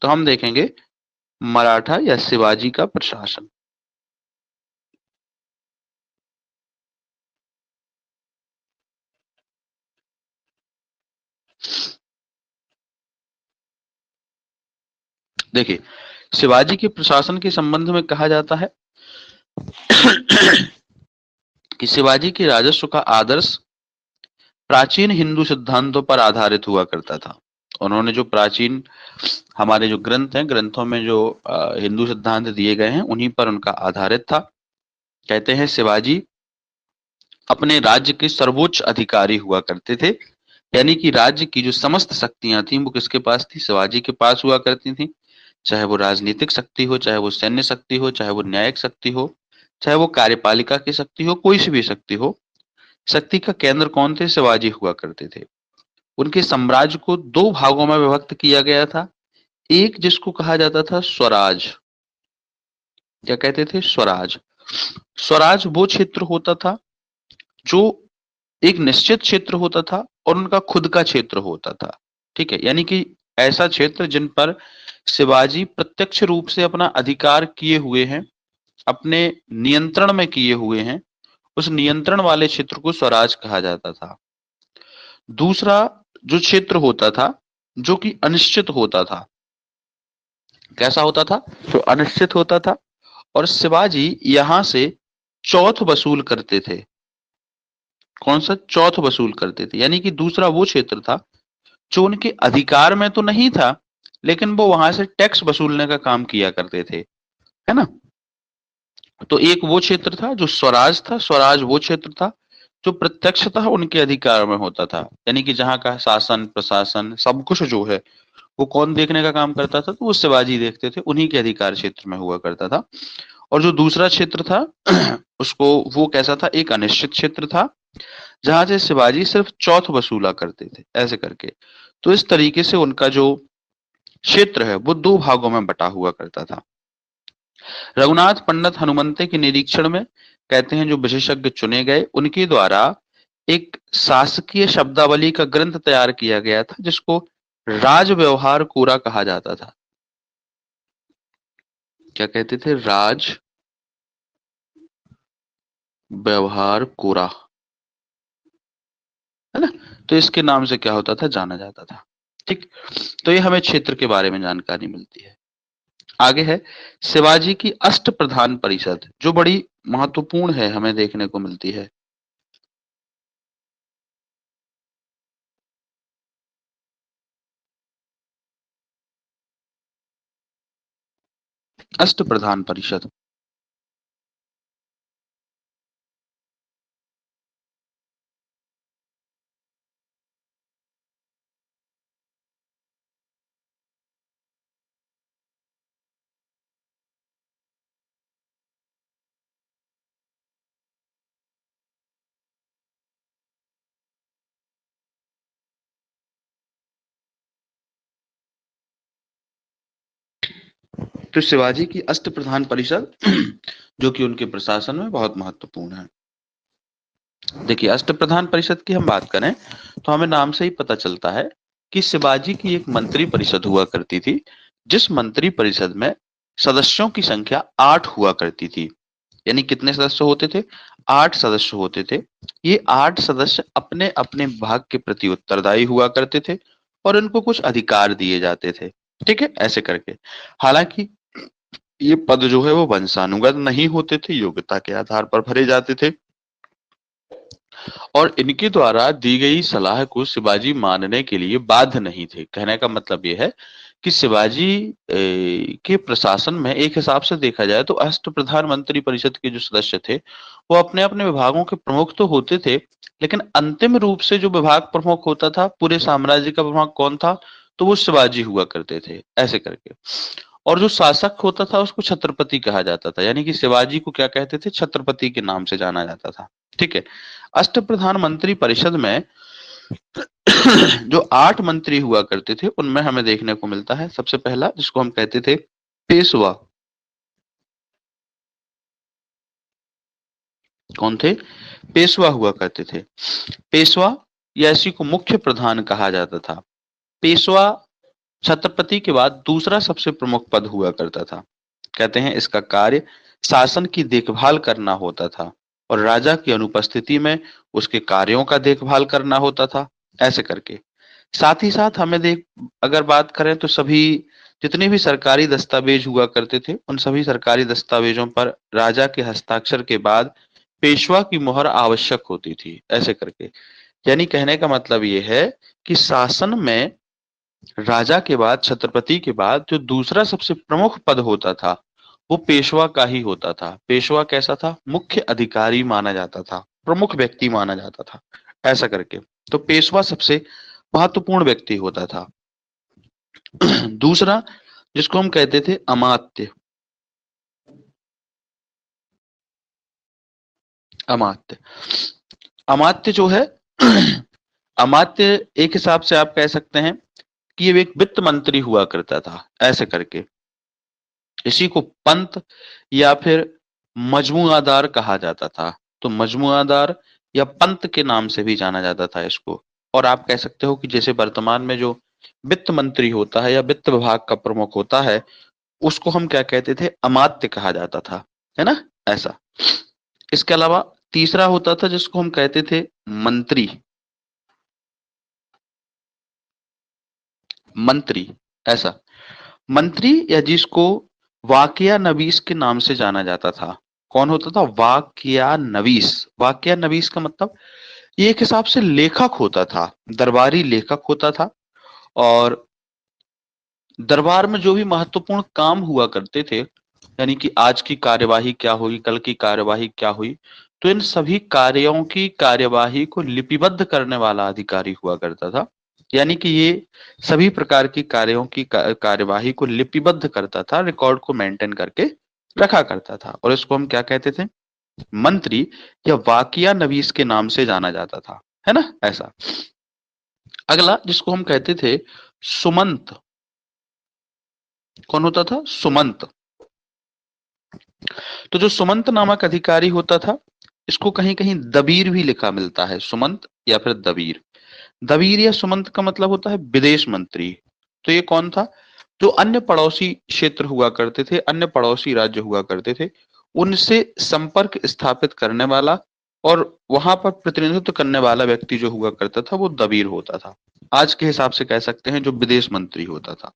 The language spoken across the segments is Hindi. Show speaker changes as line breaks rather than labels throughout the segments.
तो हम देखेंगे मराठा या शिवाजी का प्रशासन। देखिए, शिवाजी के प्रशासन के संबंध में कहा जाता है कि शिवाजी के राजस्व का आदर्श प्राचीन हिंदू सिद्धांतों पर आधारित हुआ करता था। उन्होंने जो प्राचीन हमारे जो ग्रंथ हैं, ग्रंथों में जो हिंदू सिद्धांत दिए गए हैं, उन्हीं पर उनका आधारित था। कहते हैं शिवाजी अपने राज्य के सर्वोच्च अधिकारी हुआ करते थे, यानी कि राज्य की जो समस्त शक्तियां थी वो किसके पास थी? शिवाजी के पास हुआ करती थी। चाहे वो राजनीतिक शक्ति हो, चाहे वो सैन्य शक्ति हो, चाहे वो न्यायिक शक्ति हो, चाहे वो कार्यपालिका की शक्ति हो, कोई सी भी शक्ति हो, शक्ति का केंद्र कौन थे? शिवाजी हुआ करते थे। उनके साम्राज्य को दो भागों में विभक्त किया गया था। एक जिसको कहा जाता था स्वराज, क्या कहते थे? स्वराज। स्वराज वो क्षेत्र होता था जो एक निश्चित क्षेत्र होता था और उनका खुद का क्षेत्र होता था। ठीक है, यानी कि ऐसा क्षेत्र जिन पर शिवाजी प्रत्यक्ष रूप से अपना अधिकार किए हुए हैं, अपने नियंत्रण में किए हुए हैं, उस नियंत्रण वाले क्षेत्र को स्वराज कहा जाता था। दूसरा जो क्षेत्र होता था जो कि अनिश्चित होता था, कैसा होता था? तो अनिश्चित होता था, और शिवाजी यहां से चौथ वसूल करते थे। कौन सा? चौथ वसूल करते थे, यानी कि दूसरा वो क्षेत्र था जो उनके अधिकार में तो नहीं था, लेकिन वो वहां से टैक्स वसूलने का काम किया करते थे, है ना? तो एक वो क्षेत्र था जो स्वराज था। स्वराज वो क्षेत्र था जो प्रत्यक्षतः उनके अधिकार में होता था, यानी कि जहां का शासन प्रशासन सब कुछ जो है वो कौन देखने का काम करता था? तो वो शिवाजी देखते थे, उन्हीं के अधिकार क्षेत्र में हुआ करता था। और जो दूसरा क्षेत्र था उसको वो कैसा था? एक अनिश्चित क्षेत्र था जहां से शिवाजी सिर्फ चौथ वसूला करते थे, ऐसे करके। तो इस तरीके से उनका जो क्षेत्र है वो दो भागों में बटा हुआ करता था। रघुनाथ पंडित हनुमंते के निरीक्षण में कहते हैं जो विशेषज्ञ चुने गए उनके द्वारा एक शासकीय शब्दावली का ग्रंथ तैयार किया गया था जिसको राज व्यवहार कोरा कहा जाता था। क्या कहते थे? राज व्यवहार कोरा, है ना? तो इसके नाम से क्या होता था? जाना जाता था। ठीक, तो ये हमें क्षेत्र के बारे में जानकारी मिलती है। आगे है शिवाजी की अष्ट प्रधान परिषद, जो बड़ी महत्वपूर्ण है, हमें देखने को मिलती है। अष्ट प्रधान परिषद, तो शिवाजी की अष्ट प्रधान परिषद जो कि उनके प्रशासन में बहुत महत्वपूर्ण है। देखिए, अष्ट प्रधान परिषद की हम बात करें तो हमें नाम से ही पता चलता है कि शिवाजी की एक मंत्री परिषद हुआ करती थी, जिस मंत्री परिषद में सदस्यों की संख्या 8 हुआ करती थी। यानी कितने सदस्य होते थे? 8 सदस्य होते थे। ये 8 सदस्य अपने अपने विभाग के प्रति उत्तरदायी हुआ करते थे और इनको कुछ अधिकार दिए जाते थे। ठीक है, ऐसे करके। हालांकि ये पद जो है वो वंशानुगत नहीं होते थे, योग्यता के आधार पर भरे जाते थे, और इनके द्वारा दी गई सलाह को शिवाजी मानने के लिए बाध्य नहीं थे। कहने का मतलब ये है कि शिवाजी के प्रशासन में एक हिसाब से देखा जाए तो अष्ट प्रधान मंत्री परिषद के जो सदस्य थे वो अपने अपने विभागों के प्रमुख तो होते थे, लेकिन अंतिम रूप से जो विभाग प्रमुख होता था पूरे साम्राज्य का प्रमुख कौन था? तो वो शिवाजी हुआ करते थे, ऐसे करके। और जो शासक होता था उसको छत्रपति कहा जाता था, यानी कि शिवाजी को क्या कहते थे? छत्रपति के नाम से जाना जाता था। ठीक है, अष्ट प्रधान मंत्री परिषद में जो 8 मंत्री हुआ करते थे उनमें हमें देखने को मिलता है सबसे पहला जिसको हम कहते थे पेशवा। कौन थे? पेशवा हुआ करते थे। पेशवा या इसी को मुख्य प्रधान कहा जाता था। पेशवा छत्रपति के बाद दूसरा सबसे प्रमुख पद हुआ करता था। कहते हैं इसका कार्य शासन की देखभाल करना होता था और राजा की अनुपस्थिति में उसके कार्यों का देखभाल करना होता था, ऐसे करके। साथ ही साथ हमें देख अगर बात करें तो सभी जितने भी सरकारी दस्तावेज हुआ करते थे, उन सभी सरकारी दस्तावेजों पर राजा के हस्ताक्षर के बाद पेशवा की मुहर आवश्यक होती थी, ऐसे करके। यानी कहने का मतलब ये है कि शासन में राजा के बाद, छत्रपति के बाद जो दूसरा सबसे प्रमुख पद होता था, वो पेशवा का ही होता था। पेशवा कैसा था? मुख्य अधिकारी माना जाता था, प्रमुख व्यक्ति माना जाता था, ऐसा करके। तो पेशवा सबसे महत्वपूर्ण व्यक्ति होता था। दूसरा, जिसको हम कहते थे अमात्य। अमात्य अमात्य जो है अमात्य एक हिसाब से आप कह सकते हैं कि ये एक वित्त मंत्री हुआ करता था, ऐसे करके। इसी को पंत या फिर मजमुआदार कहा जाता था। तो मजमुआदार या पंत के नाम से भी जाना जाता था इसको। और आप कह सकते हो कि जैसे वर्तमान में जो वित्त मंत्री होता है या वित्त विभाग का प्रमुख होता है, उसको हम क्या कहते थे? अमात्य कहा जाता था, है ना? ऐसा। इसके अलावा तीसरा होता था जिसको हम कहते थे मंत्री। मंत्री, ऐसा। मंत्री या जिसको वाकया नवीस के नाम से जाना जाता था। कौन होता था? वाकया नवीस। वाकया नवीस का मतलब ये एक हिसाब से लेखक होता था, दरबारी लेखक होता था। और दरबार में जो भी महत्वपूर्ण काम हुआ करते थे, यानी कि आज की कार्यवाही क्या हुई, कल की कार्यवाही क्या हुई, तो इन सभी कार्यों की कार्यवाही को लिपिबद्ध करने वाला अधिकारी हुआ करता था। यानी कि ये सभी प्रकार की कार्यों की कार्यवाही को लिपिबद्ध करता था, रिकॉर्ड को मेंटेन करके रखा करता था, और इसको हम क्या कहते थे? मंत्री या वाकिया नवीस के नाम से जाना जाता था, है ना? ऐसा। अगला जिसको हम कहते थे सुमंत। कौन होता था? सुमंत। तो जो सुमंत नामक अधिकारी होता था, इसको कहीं कहीं दबीर भी लिखा मिलता है, सुमंत या फिर दबीर। दबीर या सुमंत का मतलब होता है विदेश मंत्री। तो ये कौन था? जो अन्य पड़ोसी क्षेत्र हुआ करते थे, अन्य पड़ोसी राज्य हुआ करते थे, उनसे संपर्क स्थापित करने वाला और वहां पर प्रतिनिधित्व करने वाला व्यक्ति जो हुआ करता था, वो दबीर होता था। आज के हिसाब से कह सकते हैं जो विदेश मंत्री होता था।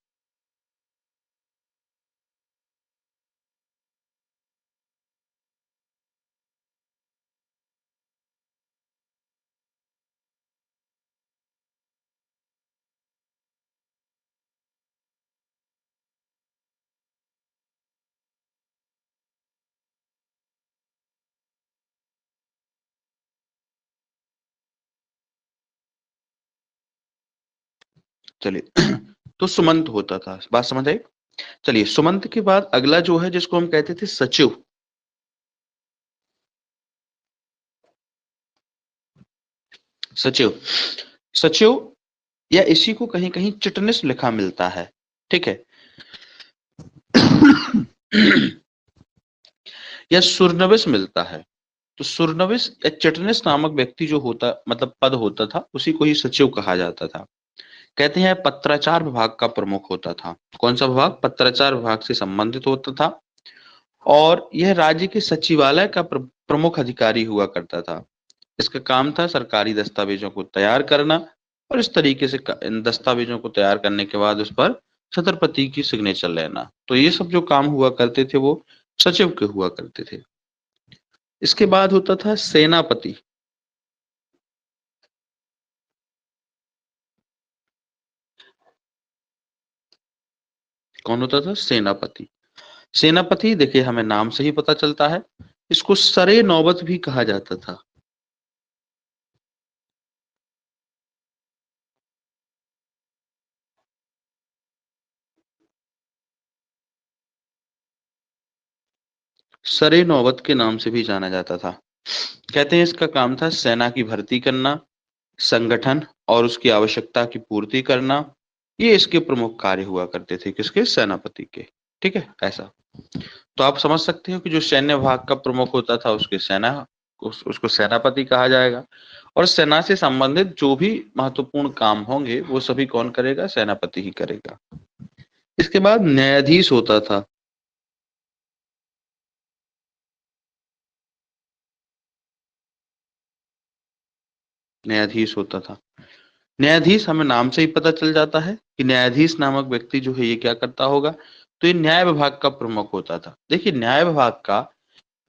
चलिए तो सुमंत होता था, बात समझ आई? चलिए, सुमंत के बाद अगला जो है जिसको हम कहते थे सचिव। सचिव सचिव या इसी को कहीं कहीं चिटनिस लिखा मिलता है, ठीक है। या सुरनविस मिलता है। तो सुरनविस या चिटनिस नामक व्यक्ति जो होता, मतलब पद होता था, उसी को ही सचिव कहा जाता था। कहते हैं पत्राचार विभाग का प्रमुख होता था। कौन सा विभाग? पत्राचार विभाग से संबंधित होता था। और यह राज्य के सचिवालय का प्रमुख अधिकारी हुआ करता था। इसका काम था सरकारी दस्तावेजों को तैयार करना, और इस तरीके से इन दस्तावेजों को तैयार करने के बाद उस पर छत्रपति की सिग्नेचर लेना। तो ये सब जो काम हुआ करते थे वो सचिव के हुआ करते थे। इसके बाद होता था सेनापति। कौन होता था? सेनापति। सेनापति देखिए, हमें नाम से ही पता चलता है, इसको सरे नौबत भी कहा जाता था। सरे नौबत के नाम से भी जाना जाता था। कहते हैं इसका काम था सेना की भर्ती करना, संगठन और उसकी आवश्यकता की पूर्ति करना। ये इसके प्रमुख कार्य हुआ करते थे, किसके? सेनापति के। ठीक है, ऐसा। तो आप समझ सकते हो कि जो सैन्य विभाग का प्रमुख होता था उसके सेना उसको सेनापति कहा जाएगा। और सेना से संबंधित जो भी महत्वपूर्ण काम होंगे वो सभी कौन करेगा? सेनापति ही करेगा। इसके बाद न्यायाधीश होता था। न्यायाधीश होता था। न्यायाधीश हमें नाम से ही पता चल जाता है कि न्यायाधीश नामक व्यक्ति जो है ये क्या करता होगा? तो ये न्याय विभाग का प्रमुख होता था। देखिए, न्याय विभाग का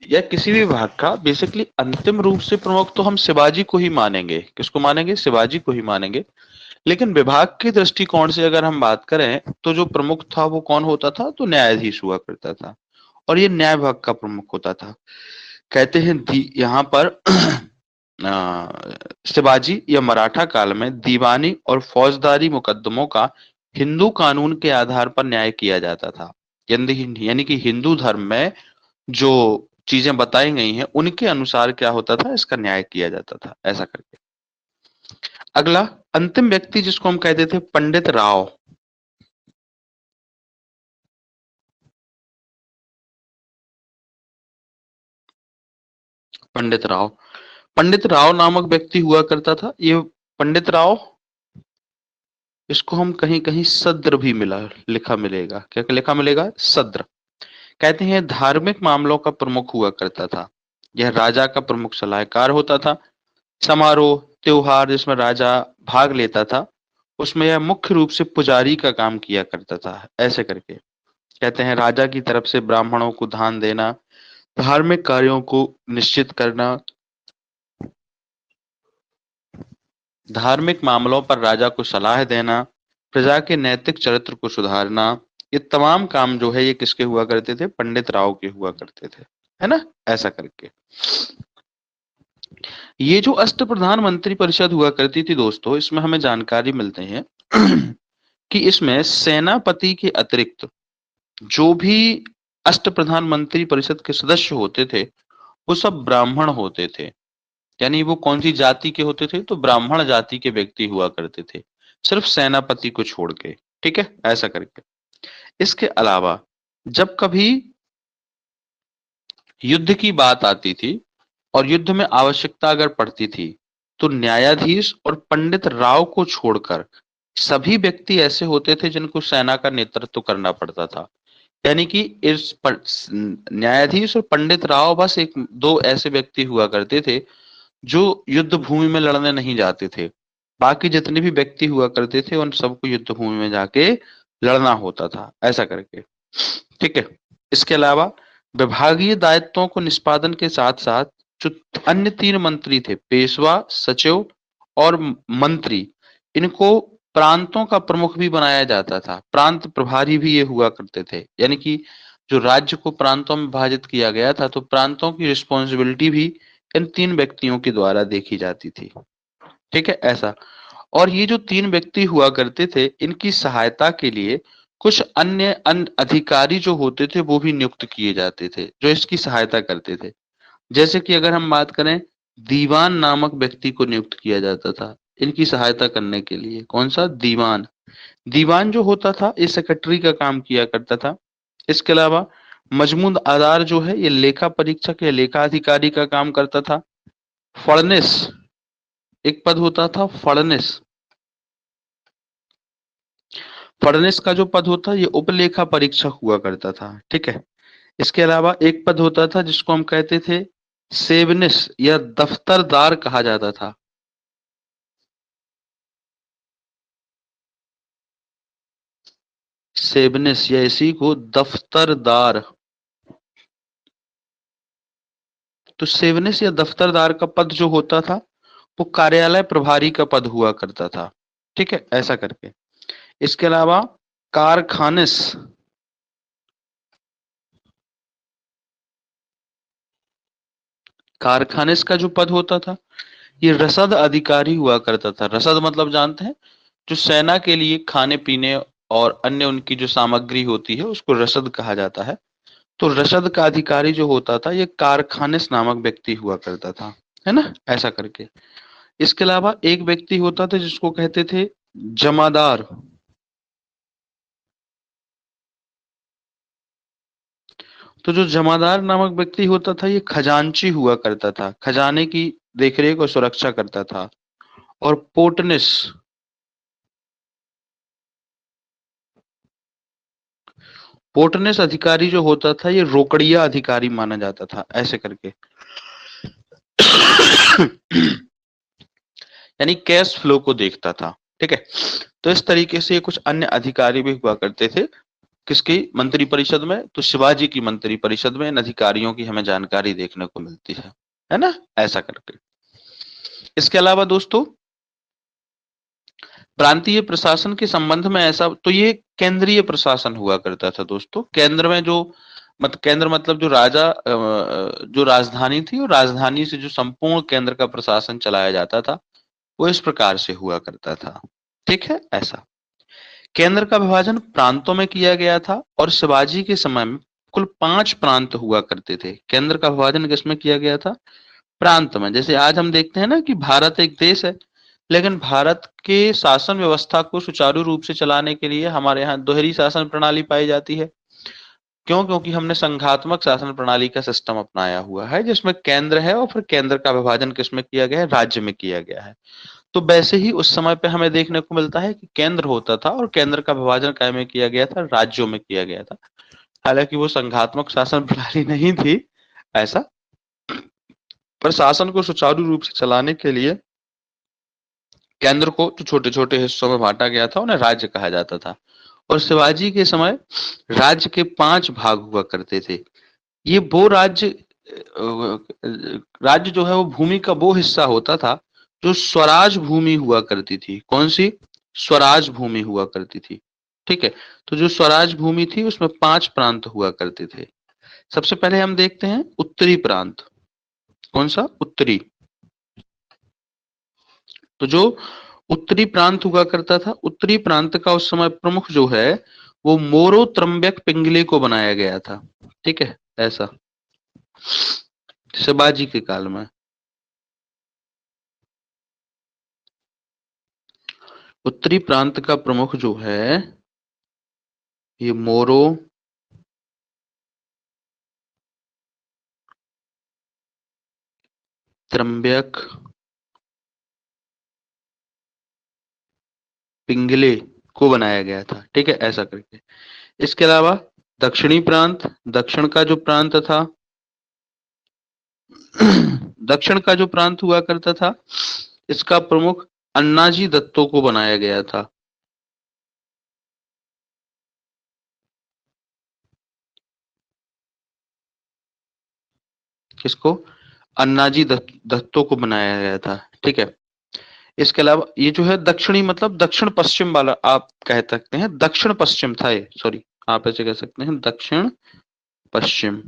या किसी भी विभाग का बेसिकली अंतिम रूप से प्रमुख तो हम शिवाजी को ही मानेंगे। किसको मानेंगे? शिवाजी को ही मानेंगे। लेकिन विभाग के दृष्टिकोण से अगर हम बात करें तो जो प्रमुख था वो कौन होता था? तो न्यायाधीश हुआ करता था। और ये न्याय विभाग का प्रमुख होता था। कहते हैं यहाँ पर शिवाजी या मराठा काल में दीवानी और फौजदारी मुकदमों का हिंदू कानून के आधार पर न्याय किया जाता था। यानी कि हिंदू धर्म में जो चीजें बताई गई हैं उनके अनुसार क्या होता था? इसका न्याय किया जाता था, ऐसा करके। अगला अंतिम व्यक्ति जिसको हम कहते थे पंडित राव। पंडित राव, पंडित राव नामक व्यक्ति हुआ करता था। ये पंडित राव, इसको हम कहीं कहीं सद्र भी मिला लिखा मिलेगा। क्या लिखा मिलेगा? सद्र। कहते हैं धार्मिक मामलों का प्रमुख हुआ करता था। यह राजा का प्रमुख सलाहकार होता था। समारोह त्योहार जिसमें राजा भाग लेता था उसमें यह मुख्य रूप से पुजारी का काम किया करता था, ऐसे करके। कहते हैं राजा की तरफ से ब्राह्मणों को दान देना, धार्मिक कार्यों को निश्चित करना, धार्मिक मामलों पर राजा को सलाह देना, प्रजा के नैतिक चरित्र को सुधारना, ये तमाम काम जो है ये किसके हुआ करते थे? पंडित राव के हुआ करते थे, है ना, ऐसा करके। ये जो अष्ट प्रधान मंत्री परिषद हुआ करती थी दोस्तों, इसमें हमें जानकारी मिलते हैं कि इसमें सेनापति के अतिरिक्त जो भी अष्ट प्रधान मंत्री परिषद के सदस्य होते थे वो सब ब्राह्मण होते थे। यानी वो कौन सी जाति के होते थे? तो ब्राह्मण जाति के व्यक्ति हुआ करते थे, सिर्फ सेनापति को छोड़ के। ठीक है, ऐसा करके। इसके अलावा जब कभी युद्ध की बात आती थी और युद्ध में आवश्यकता अगर पड़ती थी तो न्यायाधीश और पंडित राव को छोड़कर सभी व्यक्ति ऐसे होते थे जिनको सेना का नेतृत्व करना पड़ता था। यानी कि न्यायाधीश और पंडित राव बस एक दो ऐसे व्यक्ति हुआ करते थे जो युद्ध भूमि में लड़ने नहीं जाते थे। बाकी जितने भी व्यक्ति हुआ करते थे उन सबको युद्ध भूमि में जाके लड़ना होता था, ऐसा करके। ठीक है। इसके अलावा विभागीय दायित्वों को निष्पादन के साथ साथ जो अन्य तीन मंत्री थे, पेशवा, सचिव और मंत्री, इनको प्रांतों का प्रमुख भी बनाया जाता था। प्रांत प्रभारी भी ये हुआ करते थे। यानी कि जो राज्य को प्रांतों में विभाजित किया गया था तो प्रांतों की रिस्पॉन्सिबिलिटी भी इन तीन व्यक्तियों के द्वारा देखी जाती थी। ठीक है, ऐसा। और ये जो तीन व्यक्ति हुआ करते थे इनकी सहायता के लिए कुछ अन्य अधिकारी जो होते थे वो भी नियुक्त किए जाते थे जो इसकी सहायता करते थे। जैसे कि अगर हम बात करें, दीवान नामक व्यक्ति को नियुक्त किया जाता था इनकी सहायता करने के लिए। कौन सा? दीवान। दीवान जो होता था ये सेक्रेटरी का काम किया करता था। इसके अलावा मजमूद आदार जो है ये लेखा परीक्षक या लेखा अधिकारी का काम करता था। फड़निस एक पद होता था, फड़निस। फड़निस का जो पद होता है ये उपलेखा परीक्षक हुआ करता था। ठीक है। इसके अलावा एक पद होता था जिसको हम कहते थे सेवनिस या दफ्तरदार कहा जाता था। सेवनिस या इसी को दफ्तरदार। तो सेवनिस या दफ्तरदार का पद जो होता था वो कार्यालय प्रभारी का पद हुआ करता था। ठीक है, ऐसा करके। इसके अलावा कारखानिस, कारखानिस का जो पद होता था ये रसद अधिकारी हुआ करता था। रसद मतलब जानते हैं? जो सेना के लिए खाने पीने और अन्य उनकी जो सामग्री होती है उसको रसद कहा जाता है। तो रसद का अधिकारी जो होता था ये कारखानिस नामक व्यक्ति हुआ करता था, है ना, ऐसा करके। इसके अलावा एक व्यक्ति होता था जिसको कहते थे जमादार। तो जो जमादार नामक व्यक्ति होता था ये खजांची हुआ करता था, खजाने की देखरेख और सुरक्षा करता था। और पोर्टनेस, पोर्टनेस अधिकारी जो होता था ये रोकड़िया अधिकारी माना जाता था, ऐसे करके। यानी कैश फ्लो को देखता था, ठीक है। तो इस तरीके से कुछ अन्य अधिकारी भी हुआ करते थे किसकी मंत्री परिषद में, तो शिवाजी की मंत्री परिषद में इन अधिकारियों की हमें जानकारी देखने को मिलती है ना, ऐसा करके। इसके अलावा दोस्तों प्रांतीय प्रशासन के संबंध में ऐसा, तो ये केंद्रीय प्रशासन हुआ करता था दोस्तों। केंद्र में जो केंद्र मतलब जो राजा जो राजधानी थी, और राजधानी से जो संपूर्ण केंद्र का प्रशासन चलाया जाता था वो इस प्रकार से हुआ करता था, ठीक है। ऐसा केंद्र का विभाजन प्रांतों में किया गया था, और शिवाजी के समय में कुल 5 प्रांत हुआ करते थे। केंद्र का विभाजन किसमें किया गया था? प्रांत में। जैसे आज हम देखते हैं ना कि भारत एक देश है, लेकिन भारत के शासन व्यवस्था को सुचारू रूप से चलाने के लिए हमारे यहाँ दोहरी शासन प्रणाली पाई जाती है। क्यों? क्योंकि हमने संघात्मक शासन प्रणाली का सिस्टम अपनाया हुआ है, जिसमें केंद्र है और फिर केंद्र का विभाजन किसमें किया गया है? राज्य में किया गया है। तो वैसे ही उस समय पे हमें देखने को मिलता है कि केंद्र होता था और केंद्र का विभाजन क्या में किया गया था? राज्यों में किया गया था। हालांकि वो संघात्मक शासन प्रणाली नहीं थी ऐसा, पर शासन को सुचारू रूप से चलाने के लिए केंद्र को जो छोटे छोटे हिस्सों में बांटा गया था उन्हें राज्य कहा जाता था। और शिवाजी के समय राज्य के 5 भाग हुआ करते थे। ये वो राज्य राज्य जो है वो भूमि का वो हिस्सा होता था जो स्वराज भूमि हुआ करती थी। कौन सी? स्वराज भूमि हुआ करती थी, ठीक है। तो जो स्वराज भूमि थी उसमें 5 प्रांत हुआ करते थे। सबसे पहले हम देखते हैं उत्तरी प्रांत। कौन सा? उत्तरी। तो जो उत्तरी प्रांत हुआ करता था, उत्तरी प्रांत का उस समय प्रमुख जो है वो मोरो त्रम्बक पिंगले को बनाया गया था, ठीक है। ऐसा शिवाजी के काल में उत्तरी प्रांत का प्रमुख जो है ये मोरो त्रम्बक पिंगले को बनाया गया था, ठीक है। ऐसा करके इसके अलावा दक्षिणी प्रांत, दक्षिण का जो प्रांत था दक्षिण का जो प्रांत हुआ करता था इसका प्रमुख अन्नाजी दत्तो को बनाया गया था। किसको? अन्नाजी दत्तो को बनाया गया था, ठीक है। इसके अलावा ये जो है दक्षिणी मतलब दक्षिण पश्चिम वाला आप कह सकते हैं, दक्षिण पश्चिम था ये, सॉरी आप ऐसे कह सकते हैं दक्षिण पश्चिम।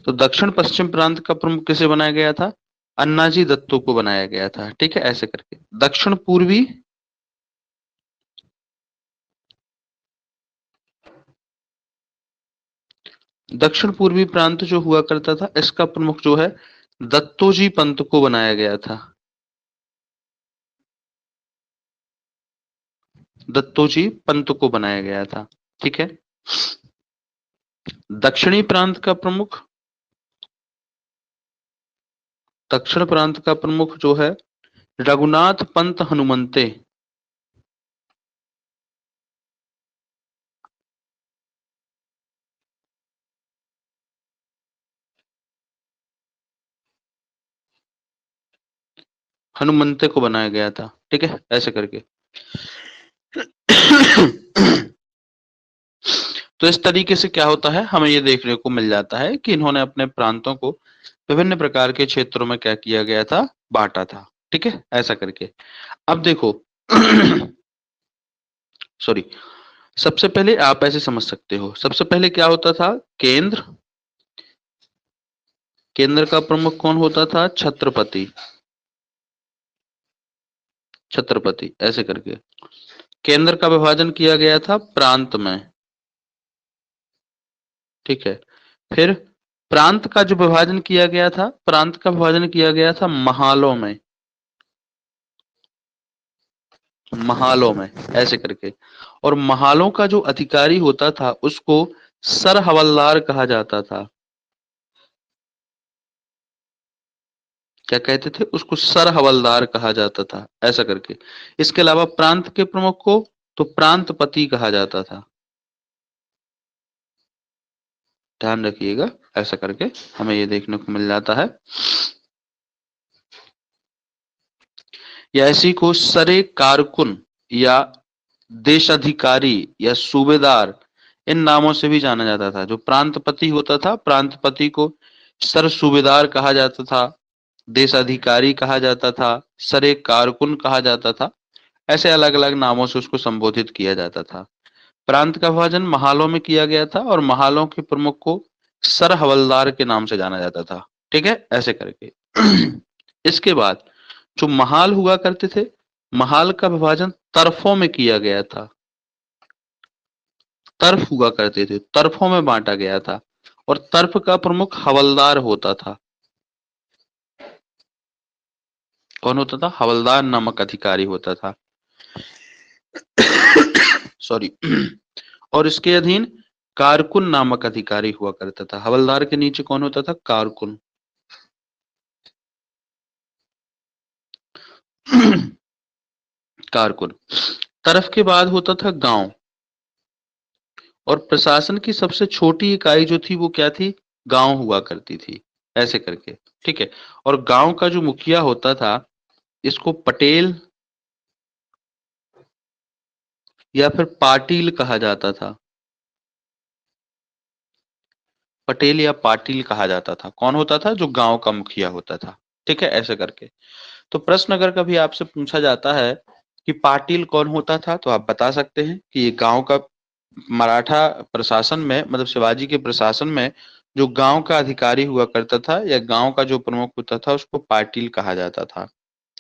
तो दक्षिण पश्चिम प्रांत का प्रमुख किसे बनाया गया था? अन्नाजी दत्तो को बनाया गया था, ठीक है। ऐसे करके दक्षिण पूर्वी दक्षिण पूर्वी प्रांत जो हुआ करता था इसका प्रमुख जो है दत्तोजी पंत को बनाया गया था। दत्तोजी पंत को बनाया गया था, ठीक है। दक्षिणी प्रांत का प्रमुख दक्षिण प्रांत का प्रमुख जो है रघुनाथ पंत हनुमंते। हनुमंते को बनाया गया था, ठीक है। ऐसे करके तो इस तरीके से क्या होता है, हमें ये देखने को मिल जाता है कि इन्होंने अपने प्रांतों को विभिन्न प्रकार के क्षेत्रों में क्या किया गया था? बांटा था, ठीक है। ऐसा करके अब देखो सॉरी, सबसे पहले आप ऐसे समझ सकते हो, सबसे पहले क्या होता था? केंद्र, केंद्र का प्रमुख कौन होता था? छत्रपति। छत्रपति ऐसे करके केंद्र का विभाजन किया गया था प्रांत में, ठीक है। फिर प्रांत का जो विभाजन किया गया था, प्रांत का विभाजन किया गया था महालों में, महालों में ऐसे करके। और महालों का जो अधिकारी होता था उसको सर हवलदार कहा जाता था। क्या कहते थे उसको? सर हवलदार कहा जाता था, ऐसा करके। इसके अलावा प्रांत के प्रमुख को तो प्रांतपति कहा जाता था। ध्यान रखिएगा, ऐसा करके हमें ये देखने को मिल जाता है। या इसी को सरे कारकुन या देशाधिकारी या सूबेदार, इन नामों से भी जाना जाता था। जो प्रांतपति होता था, प्रांतपति को सर सूबेदार कहा जाता था, देशाधिकारी कहा जाता था, सरे कारकुन कहा जाता था। ऐसे अलग अलग नामों से उसको संबोधित किया जाता था। प्रांत का विभाजन महालों में किया गया था और महालों के प्रमुख को सर हवलदार के नाम से जाना जाता था। ठीक है, ऐसे करके। इसके बाद जो महाल हुआ करते थे, महाल का विभाजन तरफों में किया गया था। तर्फ हुआ करते थे, तरफों में बांटा गया था और तर्फ का प्रमुख हवलदार होता था। कौन होता था? हवलदार नामक अधिकारी होता था। सॉरी। और इसके अधीन कारकुन नामक अधिकारी हुआ करता था। हवलदार के नीचे कौन होता था? कारकुन। कारकुन। तरफ के बाद होता था गांव। और प्रशासन की सबसे छोटी इकाई जो थी वो क्या थी? गांव हुआ करती थी, ऐसे करके। ठीक है। और गांव का जो मुखिया होता था, इसको पटेल या फिर पाटिल कहा जाता था। पटेल या पाटिल कहा जाता था। कौन होता था? जो गांव का मुखिया होता था। ठीक है, ऐसे करके। तो प्रश्न अगर कभी आपसे पूछा जाता है कि पाटिल कौन होता था, तो आप बता सकते हैं कि ये गांव का, मराठा प्रशासन में, मतलब शिवाजी के प्रशासन में जो गांव का अधिकारी हुआ करता था या गांव का जो प्रमुख होता था, उसको पाटिल कहा जाता था।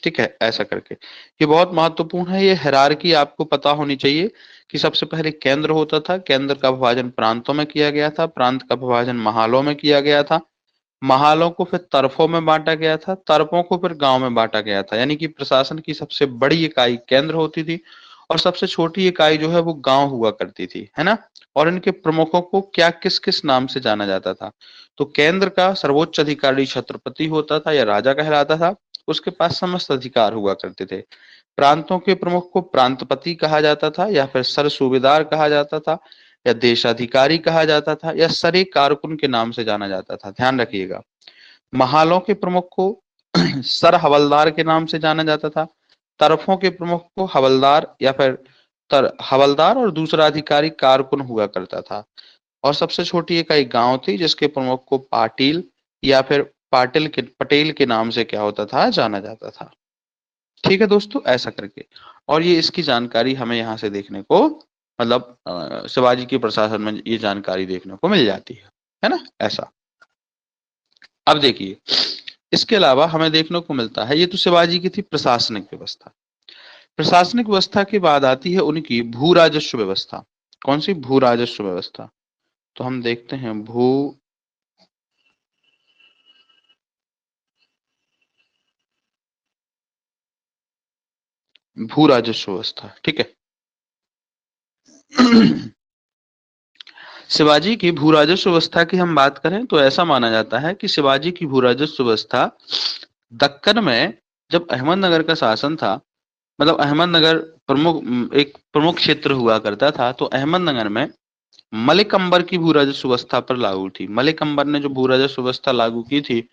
ठीक है, ऐसा करके। ये बहुत महत्वपूर्ण है, ये हायरार्की आपको पता होनी चाहिए कि सबसे पहले केंद्र होता था, केंद्र का विभाजन प्रांतों में किया गया था, प्रांत का विभाजन महालों में किया गया था, महालों को फिर तरफों में बांटा गया था, तरफों को फिर गांव में बांटा गया था। यानी कि प्रशासन की सबसे बड़ी इकाई केंद्र होती थी और सबसे छोटी इकाई जो है वो गांव हुआ करती थी, है ना। और इनके प्रमुखों को क्या, किस किस नाम से जाना जाता था? तो केंद्र का सर्वोच्च अधिकारी छत्रपति होता था या राजा कहलाता था, उसके पास समस्त अधिकार हुआ करते थे। प्रांतों के प्रमुख को प्रांतपति कहा जाता था या फिर सर सूबेदार कहा जाता था या देशाधिकारी कहा जाता था या सरे कारकुन के नाम से जाना जाता था। ध्यान रखिएगा। महालों के प्रमुख को सर हवलदार के नाम से जाना जाता था। तरफों के प्रमुख को हवलदार या फिर हवलदार और दूसरा अधिकारी कारकुन हुआ करता था। और सबसे छोटी इकाई गांव थी जिसके प्रमुख को पाटिल या फिर पटेल के नाम से क्या होता था? जाना जाता था। ठीक है दोस्तों, ऐसा करके। और ये इसकी जानकारी हमें यहाँ से देखने को, मतलब शिवाजी के प्रशासन में ये जानकारी देखने को मिल जाती है ना, ऐसा। अब देखिए, इसके अलावा हमें देखने को मिलता है, ये तो शिवाजी की थी प्रशासनिक व्यवस्था। प्रशासनिक व्यवस्था के बाद आती है उनकी भू राजस्व व्यवस्था। कौन सी? भू राजस्व व्यवस्था। तो हम देखते हैं भू राजस्व व्यवस्था। ठीक है। शिवाजी की भू राजस्व व्यवस्था की हम बात करें तो ऐसा माना जाता है कि शिवाजी की भू राजस्व व्यवस्था दक्कन में, जब अहमदनगर का शासन था, मतलब अहमदनगर एक प्रमुख क्षेत्र हुआ करता था, तो अहमदनगर में मलिक अंबर की भू राजस्व व्यवस्था पर लागू थी। मलिक अंबर ने जो भू राजस्व व्यवस्था लागू की थी,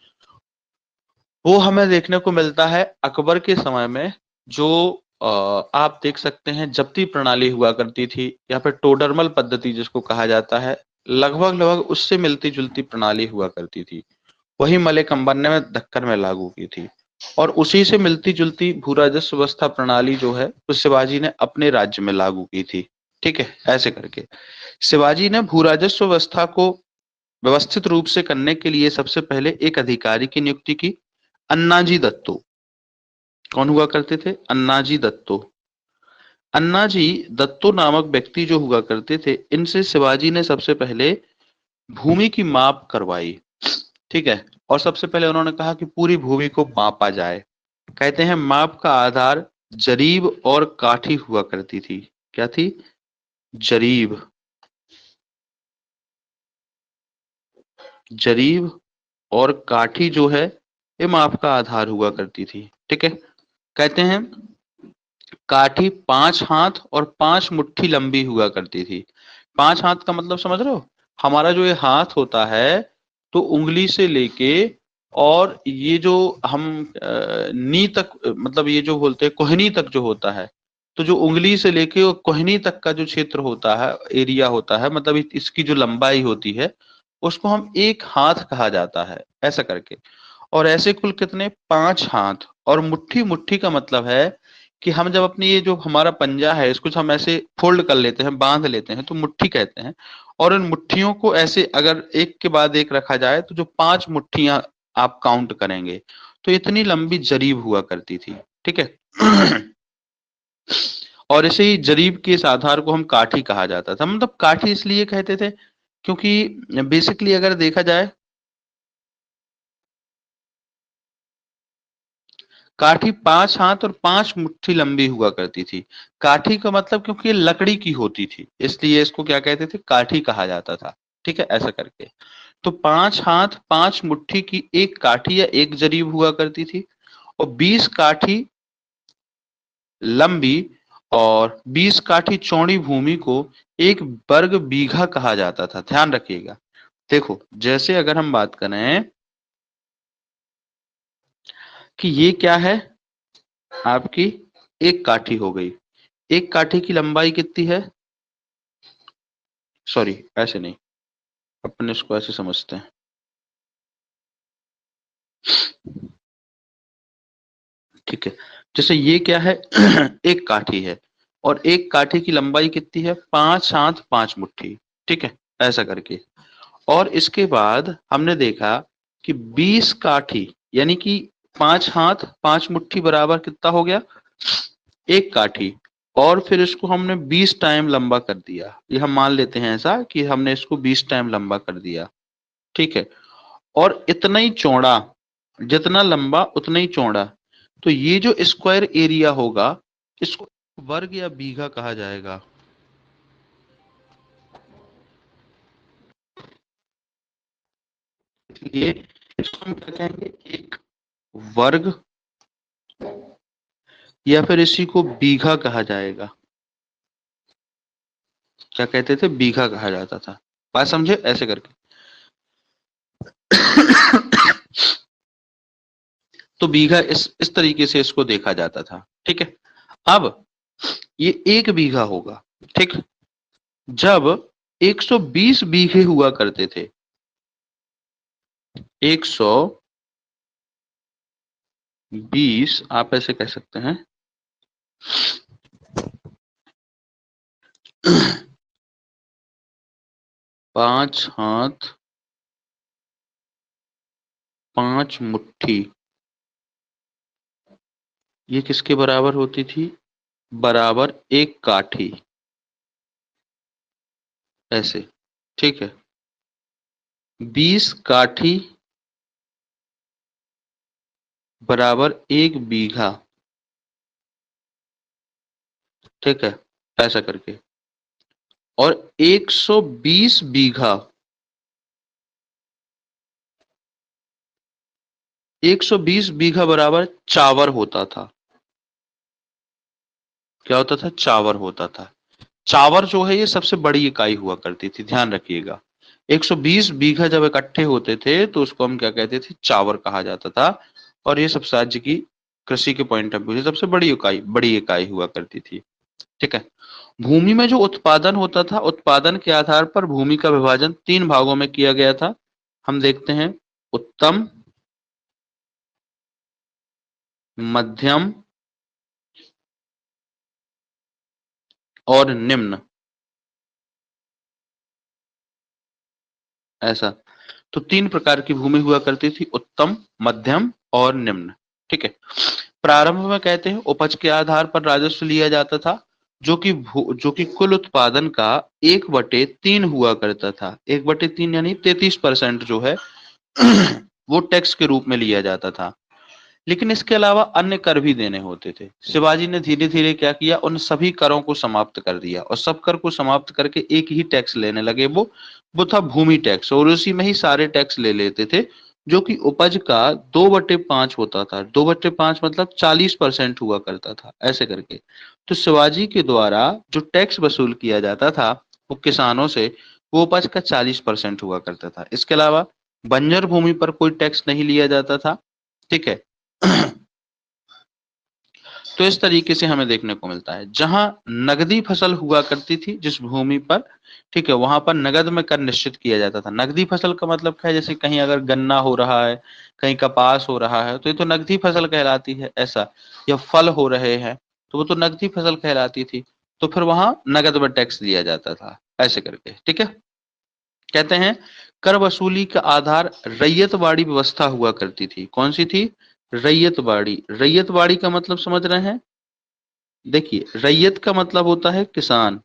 वो हमें देखने को मिलता है अकबर के समय में। जो आप देख सकते हैं जब्ती प्रणाली हुआ करती थी या फिर टोडरमल पद्धति जिसको कहा जाता है, लगभग लगभग उससे मिलती जुलती प्रणाली हुआ करती थी। वही मलिक अंबर ने दक्कन में लागू की थी और उसी से मिलती जुलती भू राजस्व व्यवस्था प्रणाली जो है वो शिवाजी ने अपने राज्य में लागू की थी। ठीक है, ऐसे करके शिवाजी ने भू राजस्व व्यवस्था को व्यवस्थित रूप से करने के लिए सबसे पहले एक अधिकारी की नियुक्ति की, अन्नाजी दत्तो। कौन हुआ करते थे? अन्नाजी दत्तो। अन्नाजी दत्तो नामक व्यक्ति जो हुआ करते थे, इनसे शिवाजी ने सबसे पहले भूमि की माप करवाई। ठीक है। और सबसे पहले उन्होंने कहा कि पूरी भूमि को मापा जाए। कहते हैं माप का आधार जरीब और काठी हुआ करती थी। क्या थी? जरीब। जरीब और काठी जो है ये माप का आधार हुआ करती थी। ठीक है, कहते हैं काठी 5 हाथ और 5 मुट्ठी लंबी हुआ करती थी। 5 हाथ का मतलब समझ रहे हो? हमारा जो ये हाथ होता है तो उंगली से लेके और ये जो हम नी तक, मतलब ये जो बोलते हैं कोहनी तक जो होता है, तो जो उंगली से लेके और कोहनी तक का जो क्षेत्र होता है, एरिया होता है, मतलब इसकी जो लंबाई होती है उसको हम एक हाथ कहा जाता है, ऐसा करके। और ऐसे कुल कितने? 5 हाथ। और मुट्ठी, मुट्ठी का मतलब है कि हम जब अपनी ये जो हमारा पंजा है इसको हम ऐसे फोल्ड कर लेते हैं, बांध लेते हैं, तो मुट्ठी कहते हैं। और इन मुट्ठियों को ऐसे अगर एक के बाद एक रखा जाए तो जो 5 मुट्ठियां आप काउंट करेंगे, तो इतनी लंबी जरीब हुआ करती थी। ठीक है। और इसे ही जरीब के इस आधार को हम काठी कहा जाता था। मतलब काठी इसलिए कहते थे क्योंकि बेसिकली अगर देखा जाए, काठी 5 हाथ और 5 मुट्ठी लंबी हुआ करती थी। काठी का मतलब क्योंकि ये लकड़ी की होती थी इसलिए इसको क्या कहते थे? काठी कहा जाता था। ठीक है, ऐसा करके। तो 5 हाथ 5 मुट्ठी की एक काठी या एक जरीब हुआ करती थी, और 20 काठी लंबी और 20 काठी चौड़ी भूमि को एक वर्ग बीघा कहा जाता था। ध्यान रखिएगा। देखो, जैसे अगर हम बात करें कि ये क्या है, आपकी एक काठी हो गई। एक काठी की लंबाई कितनी है? सॉरी, ऐसे नहीं, अपन इसको ऐसे समझते हैं। ठीक है, जैसे ये क्या है? एक काठी है, और एक काठी की लंबाई कितनी है? 5 हाथ 5 मुट्ठी। ठीक है, ऐसा करके। और इसके बाद हमने देखा कि 20 काठी, यानी कि 5 हाथ 5 मुट्ठी बराबर कितना हो गया? एक काठी। और फिर इसको हमने 20 टाइम लंबा कर दिया। ये हम मान लेते हैं ऐसा कि हमने इसको 20 टाइम लंबा कर दिया। ठीक है, और इतना ही चौड़ा, जितना लंबा उतना ही चौड़ा। तो ये जो स्क्वायर एरिया होगा इसको वर्ग या बीघा कहा जाएगा। इसलिए इसको हम क्या कहेंगे? एक वर्ग, या फिर इसी को बीघा कहा जाएगा। क्या कहते थे? बीघा कहा जाता था। बात समझे? ऐसे करके। तो बीघा इस तरीके से इसको देखा जाता था। ठीक है, अब ये एक बीघा होगा। ठीक, जब 120 बीघे हुआ करते थे, 120 आप ऐसे कह सकते हैं, 5 हाथ 5 मुट्ठी, ये किसके बराबर होती थी? बराबर एक काठी, ऐसे। ठीक है, 20 काठी बराबर एक बीघा। ठीक है, ऐसा करके। और 120 बीघा, 120 बीघा बराबर चावर होता था। क्या होता था? चावर होता था। चावर जो है ये सबसे बड़ी इकाई हुआ करती थी, ध्यान रखिएगा। 120 बीघा जब इकट्ठे होते थे तो उसको हम क्या कहते थे? चावर कहा जाता था। और ये सबसे राज्य की कृषि के पॉइंट ऑफ व्यू से सबसे बड़ी इकाई हुआ करती थी। ठीक है, भूमि में जो उत्पादन होता था, उत्पादन के आधार पर भूमि का विभाजन 3 भागों में किया गया था। हम देखते हैं, उत्तम, मध्यम और निम्न, ऐसा। तो 3 प्रकार की भूमि हुआ करती थी, उत्तम, मध्यम और निम्न। ठीक है, प्रारंभ में कहते हैं उपज के आधार पर राजस्व लिया जाता था, जो कि कुल उत्पादन का 1/3 हुआ करता था। 1/3 यानी 33% जो है वो टैक्स के रूप में लिया जाता था। लेकिन इसके अलावा अन्य कर भी देने होते थे। शिवाजी ने धीरे धीरे क्या किया, उन सभी करों को समाप्त कर दिया और सब कर को समाप्त करके एक ही टैक्स लेने लगे, वो था भूमि टैक्स, और उसी में ही सारे टैक्स ले लेते थे, जो कि उपज का 2/5 होता था। 2/5 मतलब 40% हुआ करता था, ऐसे करके। तो शिवाजी के द्वारा जो टैक्स वसूल किया जाता था वो किसानों से, वो उपज का 40% हुआ करता था। इसके अलावा बंजर भूमि पर कोई टैक्स नहीं लिया जाता था, ठीक है। तो इस तरीके से हमें देखने को मिलता है, जहां नगदी फसल हुआ करती थी जिस भूमि पर, ठीक है, वहां पर नगद में कर निश्चित किया जाता था। नगदी फसल का मतलब क्या है, जैसे कहीं अगर गन्ना हो रहा है, कहीं कपास हो रहा है, तो ये तो नगदी फसल कहलाती है, ऐसा। या फल हो रहे हैं, तो वो तो नगदी फसल कहलाती थी। तो फिर वहां नगद में टैक्स दिया जाता था, ऐसे करके, ठीक है। कहते हैं कर वसूली का आधार रैयतवाड़ी व्यवस्था हुआ करती थी। कौन सी थी? रैयतवाड़ी। रैयतवाड़ी का मतलब समझ रहे हैं? देखिए, रैयत का मतलब होता है किसान,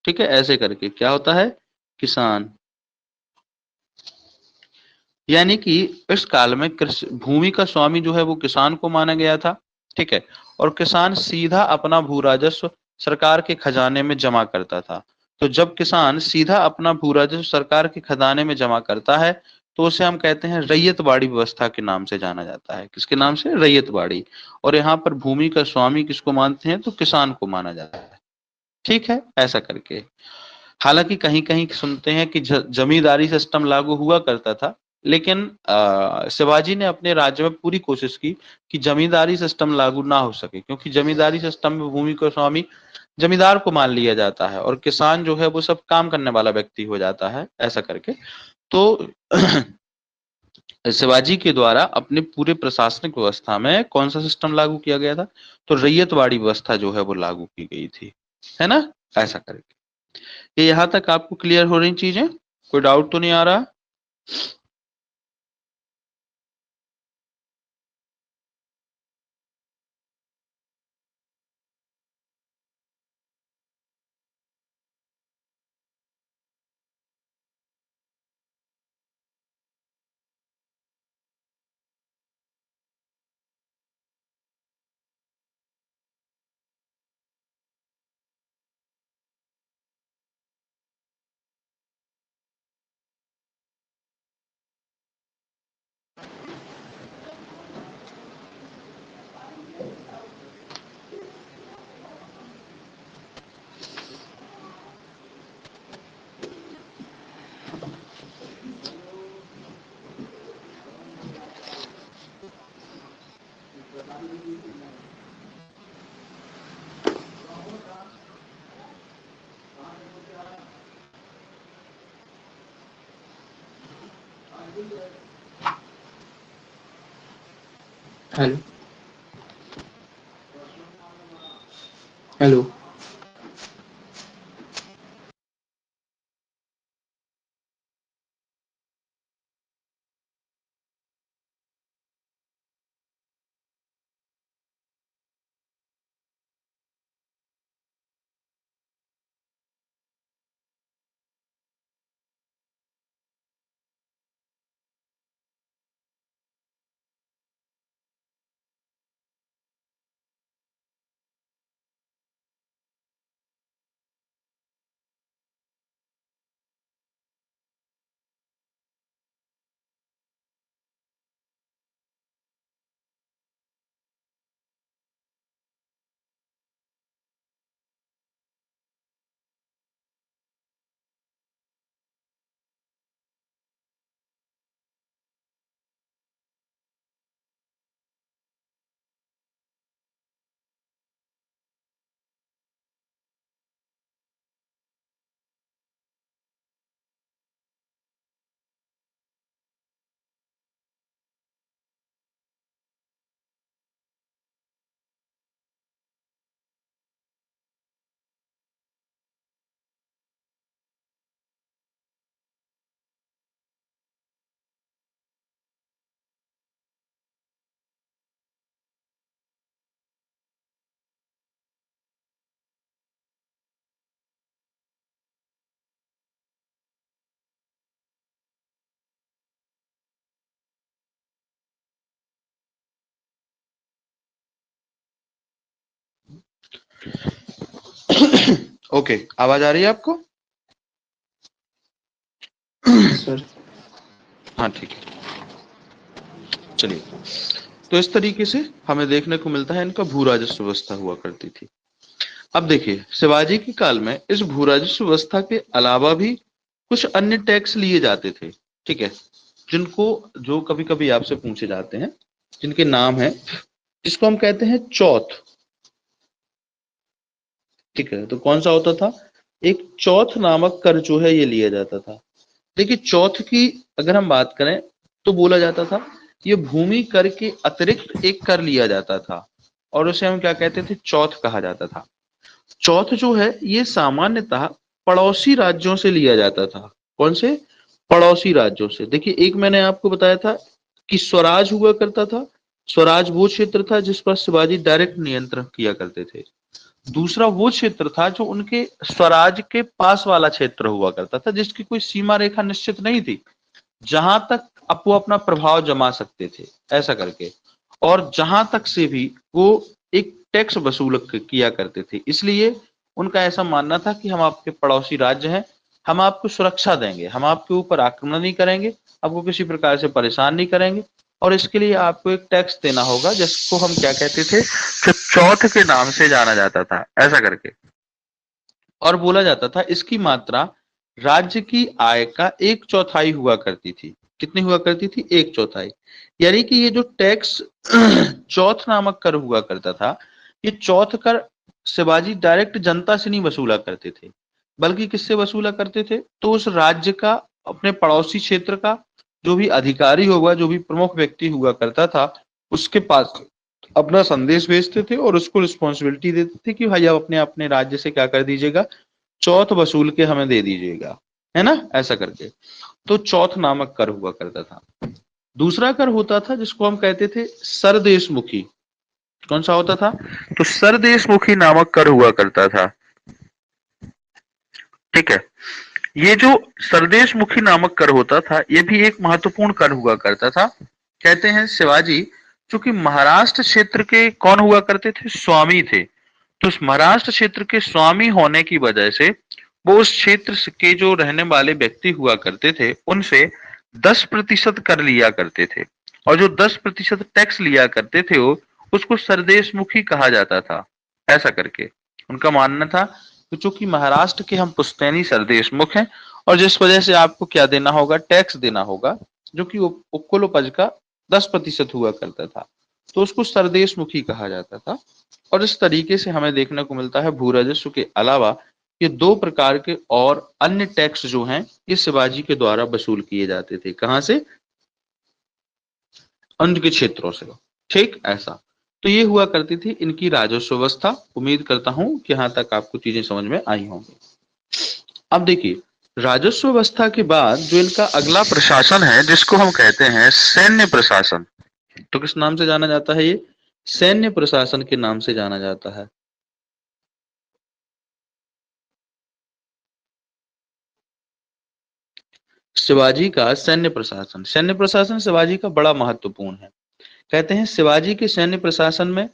ठीक है, ऐसे करके क्या होता है? किसान। यानी कि इस काल में कृषि भूमि का स्वामी जो है वो किसान को माना गया था, ठीक है। और किसान सीधा अपना भू राजस्व सरकार के खजाने में जमा करता था। तो जब किसान सीधा अपना भू राजस्व सरकार के खजाने में जमा करता है, तो उसे हम कहते हैं रैयतवाड़ी व्यवस्था के नाम से जाना जाता है। किसके नाम से? रैयतवाड़ी। और यहाँ पर भूमि का स्वामी किसको मानते हैं? तो किसान को माना जाता है, ठीक है, ऐसा करके। हालांकि कहीं कहीं सुनते हैं कि जमींदारी सिस्टम लागू हुआ करता था, लेकिन शिवाजी ने अपने राज्य में पूरी कोशिश की कि जमींदारी सिस्टम लागू ना हो सके, क्योंकि जमींदारी सिस्टम में भूमि को स्वामी जमींदार को मान लिया जाता है और किसान जो है वो सब काम करने वाला व्यक्ति हो जाता है, ऐसा करके। तो शिवाजी के द्वारा अपने पूरे प्रशासनिक व्यवस्था में कौन सा सिस्टम लागू किया गया था? तो रैयतवाड़ी व्यवस्था जो है वो लागू की गई थी, है ना, ऐसा करके। ये यहाँ तक आपको क्लियर हो रही चीजें? कोई डाउट तो नहीं आ रहा?
हेलो। हेलो।
ओके, आवाज आ रही है आपको?
सर।
हाँ ठीक है, चलिए। तो इस तरीके से हमें देखने को मिलता है इनका भू राजस्व व्यवस्था हुआ करती थी। अब देखिए, शिवाजी के काल में इस भू राजस्व व्यवस्था के अलावा भी कुछ अन्य टैक्स लिए जाते थे, ठीक है, जिनको जो कभी कभी आपसे पूछे जाते हैं, जिनके नाम है, जिसको हम कहते हैं चौथ। ठीक है, तो कौन सा होता था? एक चौथ नामक कर जो है ये लिया जाता था। देखिए, चौथ की अगर हम बात करें तो बोला जाता था ये भूमि कर के अतिरिक्त एक कर लिया जाता था, और उसे हम क्या कहते थे? चौथ कहा जाता था। चौथ जो है ये सामान्यतः पड़ोसी राज्यों से लिया जाता था। कौन से? पड़ोसी राज्यों से। देखिए, एक मैंने आपको बताया था कि स्वराज हुआ करता था। स्वराज वो क्षेत्र था जिस पर शिवाजी डायरेक्ट नियंत्रण किया करते थे। दूसरा वो क्षेत्र था जो उनके स्वराज के पास वाला क्षेत्र हुआ करता था, जिसकी कोई सीमा रेखा निश्चित नहीं थी, जहां तक वो अपना प्रभाव जमा सकते थे, ऐसा करके। और जहां तक से भी वो एक टैक्स वसूल किया करते थे। इसलिए उनका ऐसा मानना था कि हम आपके पड़ोसी राज्य हैं, हम आपको सुरक्षा देंगे, हम आपके ऊपर आक्रमण नहीं करेंगे, आपको किसी प्रकार से परेशान नहीं करेंगे, और इसके लिए आपको एक टैक्स देना होगा, जिसको हम क्या कहते थे? तो चौथ के नाम से जाना जाता था, ऐसा करके। और बोला जाता था इसकी मात्रा राज्य की आय का 1/4 हुआ करती थी। कितनी हुआ करती थी? 1/4। यानी कि ये जो टैक्स चौथ नामक कर हुआ करता था, ये चौथ कर शिवाजी डायरेक्ट जनता से नहीं वसूला करते थे, बल्कि किससे वसूला करते थे? तो उस राज्य का, अपने पड़ोसी क्षेत्र का जो भी अधिकारी होगा, जो भी प्रमुख व्यक्ति हुआ करता था, उसके पास अपना संदेश भेजते थे और उसको रिस्पॉन्सिबिलिटी देते थे कि भाई आप अपने अपने राज्य से क्या कर दीजिएगा? चौथ वसूल के हमें दे दीजिएगा, है ना, ऐसा करके। तो चौथ नामक कर हुआ करता था। दूसरा कर होता था जिसको हम कहते थे सरदेशमुखी। कौन सा होता था? तो सरदेशमुखी नामक कर हुआ करता था। ठीक है, ये जो सरदेशमुखी नामक कर होता था, ये भी एक महत्वपूर्ण कर हुआ करता था। कहते हैं शिवाजी चूंकि महाराष्ट्र क्षेत्र के कौन हुआ करते थे? स्वामी थे। तो उस महाराष्ट्र क्षेत्र के स्वामी होने की वजह से वो उस क्षेत्र के जो रहने वाले व्यक्ति हुआ करते थे उनसे 10% कर लिया करते थे, और जो 10% टैक्स लिया करते थे वो उसको सरदेशमुखी कहा जाता था, ऐसा करके। उनका मानना था कि चूंकि महाराष्ट्र के हम पुश्तैनी सरदेशमुख हैं, और जिस वजह से आपको क्या देना होगा? टैक्स देना होगा, जो कि कुल उपज का 10% हुआ करता था, तो उसको सरदेशमुखी कहा जाता था। और इस तरीके से हमें देखने को मिलता है भू राजस्व के अलावा ये दो प्रकार के और अन्य टैक्स जो हैं ये शिवाजी के द्वारा वसूल किए जाते थे। कहां से? उनके क्षेत्रों से। ठीक, ऐसा। तो ये हुआ करती थी इनकी राजस्व व्यवस्था। उम्मीद करता हूं कि यहां तक आपको चीजें समझ में आई होंगी। अब देखिए, राजस्व व्यवस्था के बाद जो इनका अगला प्रशासन है, जिसको हम कहते हैं सैन्य प्रशासन। तो किस नाम से जाना जाता है ये? सैन्य प्रशासन के नाम से जाना जाता है। शिवाजी का सैन्य प्रशासन शिवाजी का बड़ा महत्वपूर्ण है। कहते हैं शिवाजी के सैन्य प्रशासन में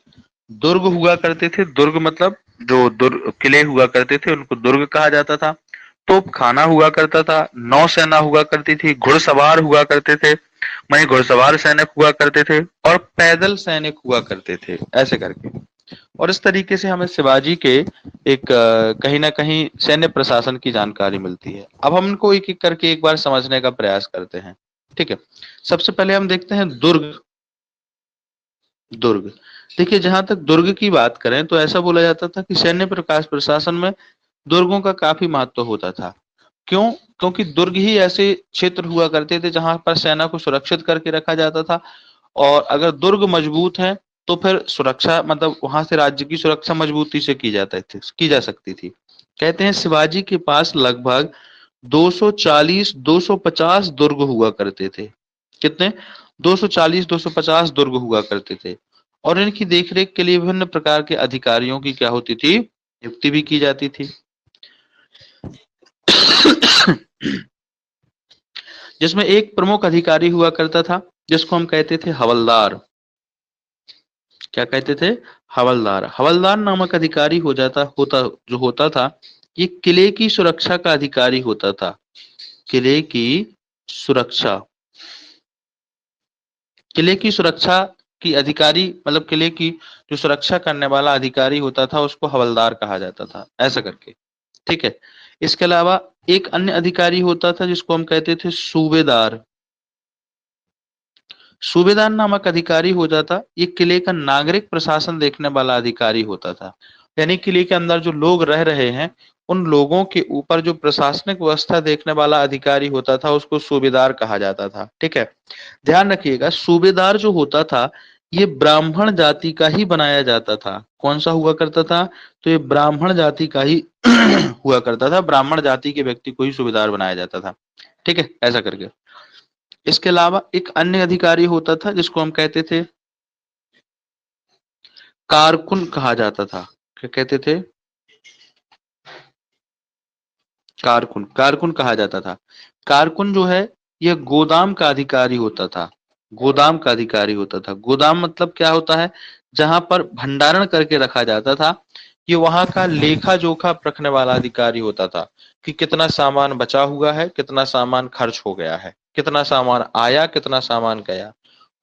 दुर्ग हुआ करते थे। दुर्ग मतलब जो दुर्ग किले हुआ करते थे उनको दुर्ग कहा जाता था। तोप खाना हुआ करता था, नौसेना हुआ करती थी, घुड़सवार हुआ करते थे, वहीं घुड़सवार सैनिक हुआ करते थे, और पैदल सैनिक हुआ करते थे, ऐसे करके। और इस तरीके से हमें शिवाजी के एक कहीं ना कहीं सैन्य प्रशासन की जानकारी मिलती है। अब हम इनको एक एक करके एक बार समझने का प्रयास करते हैं। ठीक है, सबसे पहले हम देखते हैं दुर्ग। दुर्ग, देखिए, जहां तक दुर्ग की बात करें तो ऐसा बोला जाता था कि सैन्य प्रकाश प्रशासन में दुर्गों का काफी महत्व होता था। क्यों? क्योंकि दुर्ग ही ऐसे क्षेत्र हुआ करते थे जहां पर सेना को सुरक्षित करके रखा जाता था, और अगर दुर्ग मजबूत है तो फिर सुरक्षा, मतलब वहां से राज्य की सुरक्षा मजबूती से की जा सकती थी। कहते हैं शिवाजी के पास लगभग 240 250 दुर्ग हुआ करते थे। कितने? 240 250 दुर्ग हुआ करते थे, और इनकी देखरेख के लिए विभिन्न प्रकार के अधिकारियों की क्या होती थी? नियुक्ति भी की जाती थी। जिसमें एक प्रमुख अधिकारी हुआ करता था जिसको हम कहते थे हवलदार। क्या कहते थे? हवलदार। हवलदार नामक अधिकारी जो होता था ये किले की सुरक्षा का अधिकारी होता था। किले की सुरक्षा, किले की सुरक्षा की अधिकारी मतलब किले की जो सुरक्षा करने वाला अधिकारी होता था उसको हवलदार कहा जाता था, ऐसा करके। ठीक है। इसके अलावा एक अन्य अधिकारी होता था जिसको हम कहते थे सूबेदार। सूबेदार नामक अधिकारी होता था, ये किले का नागरिक प्रशासन देखने वाला अधिकारी होता था। यानी किले के अंदर जो लोग रह रहे हैं उन लोगों के ऊपर जो प्रशासनिक व्यवस्था देखने वाला अधिकारी होता था उसको सूबेदार कहा जाता था। ठीक है। ध्यान रखिएगा, सूबेदार जो होता था ये ब्राह्मण जाति का ही बनाया जाता था। कौन सा हुआ करता था? तो ये ब्राह्मण जाति का ही हुआ करता था। ब्राह्मण जाति के व्यक्ति को ही सूबेदार बनाया जाता था। ठीक है, ऐसा करके। इसके अलावा एक अन्य अधिकारी होता था जिसको हम कहते थे कारकुन कहा जाता था। क्या कहते थे? कारकुन, कारकुन कहा जाता था। कारकुन जो है यह गोदाम का अधिकारी होता था। गोदाम का अधिकारी होता था। गोदाम मतलब क्या होता है? जहां पर भंडारण करके रखा जाता था। ये वहां का लेखा जोखा रखने वाला अधिकारी होता था कि कितना सामान बचा हुआ है, कितना सामान खर्च हो गया है, कितना सामान आया, कितना सामान गया।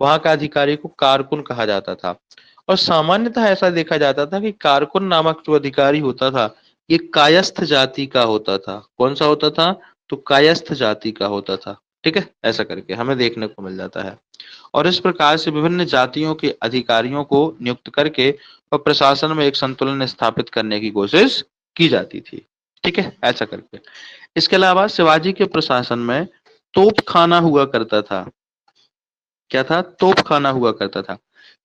वहां का अधिकारी को कारकुन कहा जाता था। और सामान्यतः ऐसा देखा जाता था कि कारकुन नामक जो अधिकारी होता था ये कायस्थ जाति का होता था। कौन सा होता था? तो कायस्थ जाति का होता था। ठीक है, ऐसा करके हमें देखने को मिल जाता है। और इस प्रकार से विभिन्न जातियों के अधिकारियों को नियुक्त करके और प्रशासन में एक संतुलन स्थापित करने की कोशिश की जाती थी। ठीक है, ऐसा करके। इसके अलावा शिवाजी के प्रशासन में तोपखाना हुआ करता था। क्या था? तोपखाना हुआ करता था।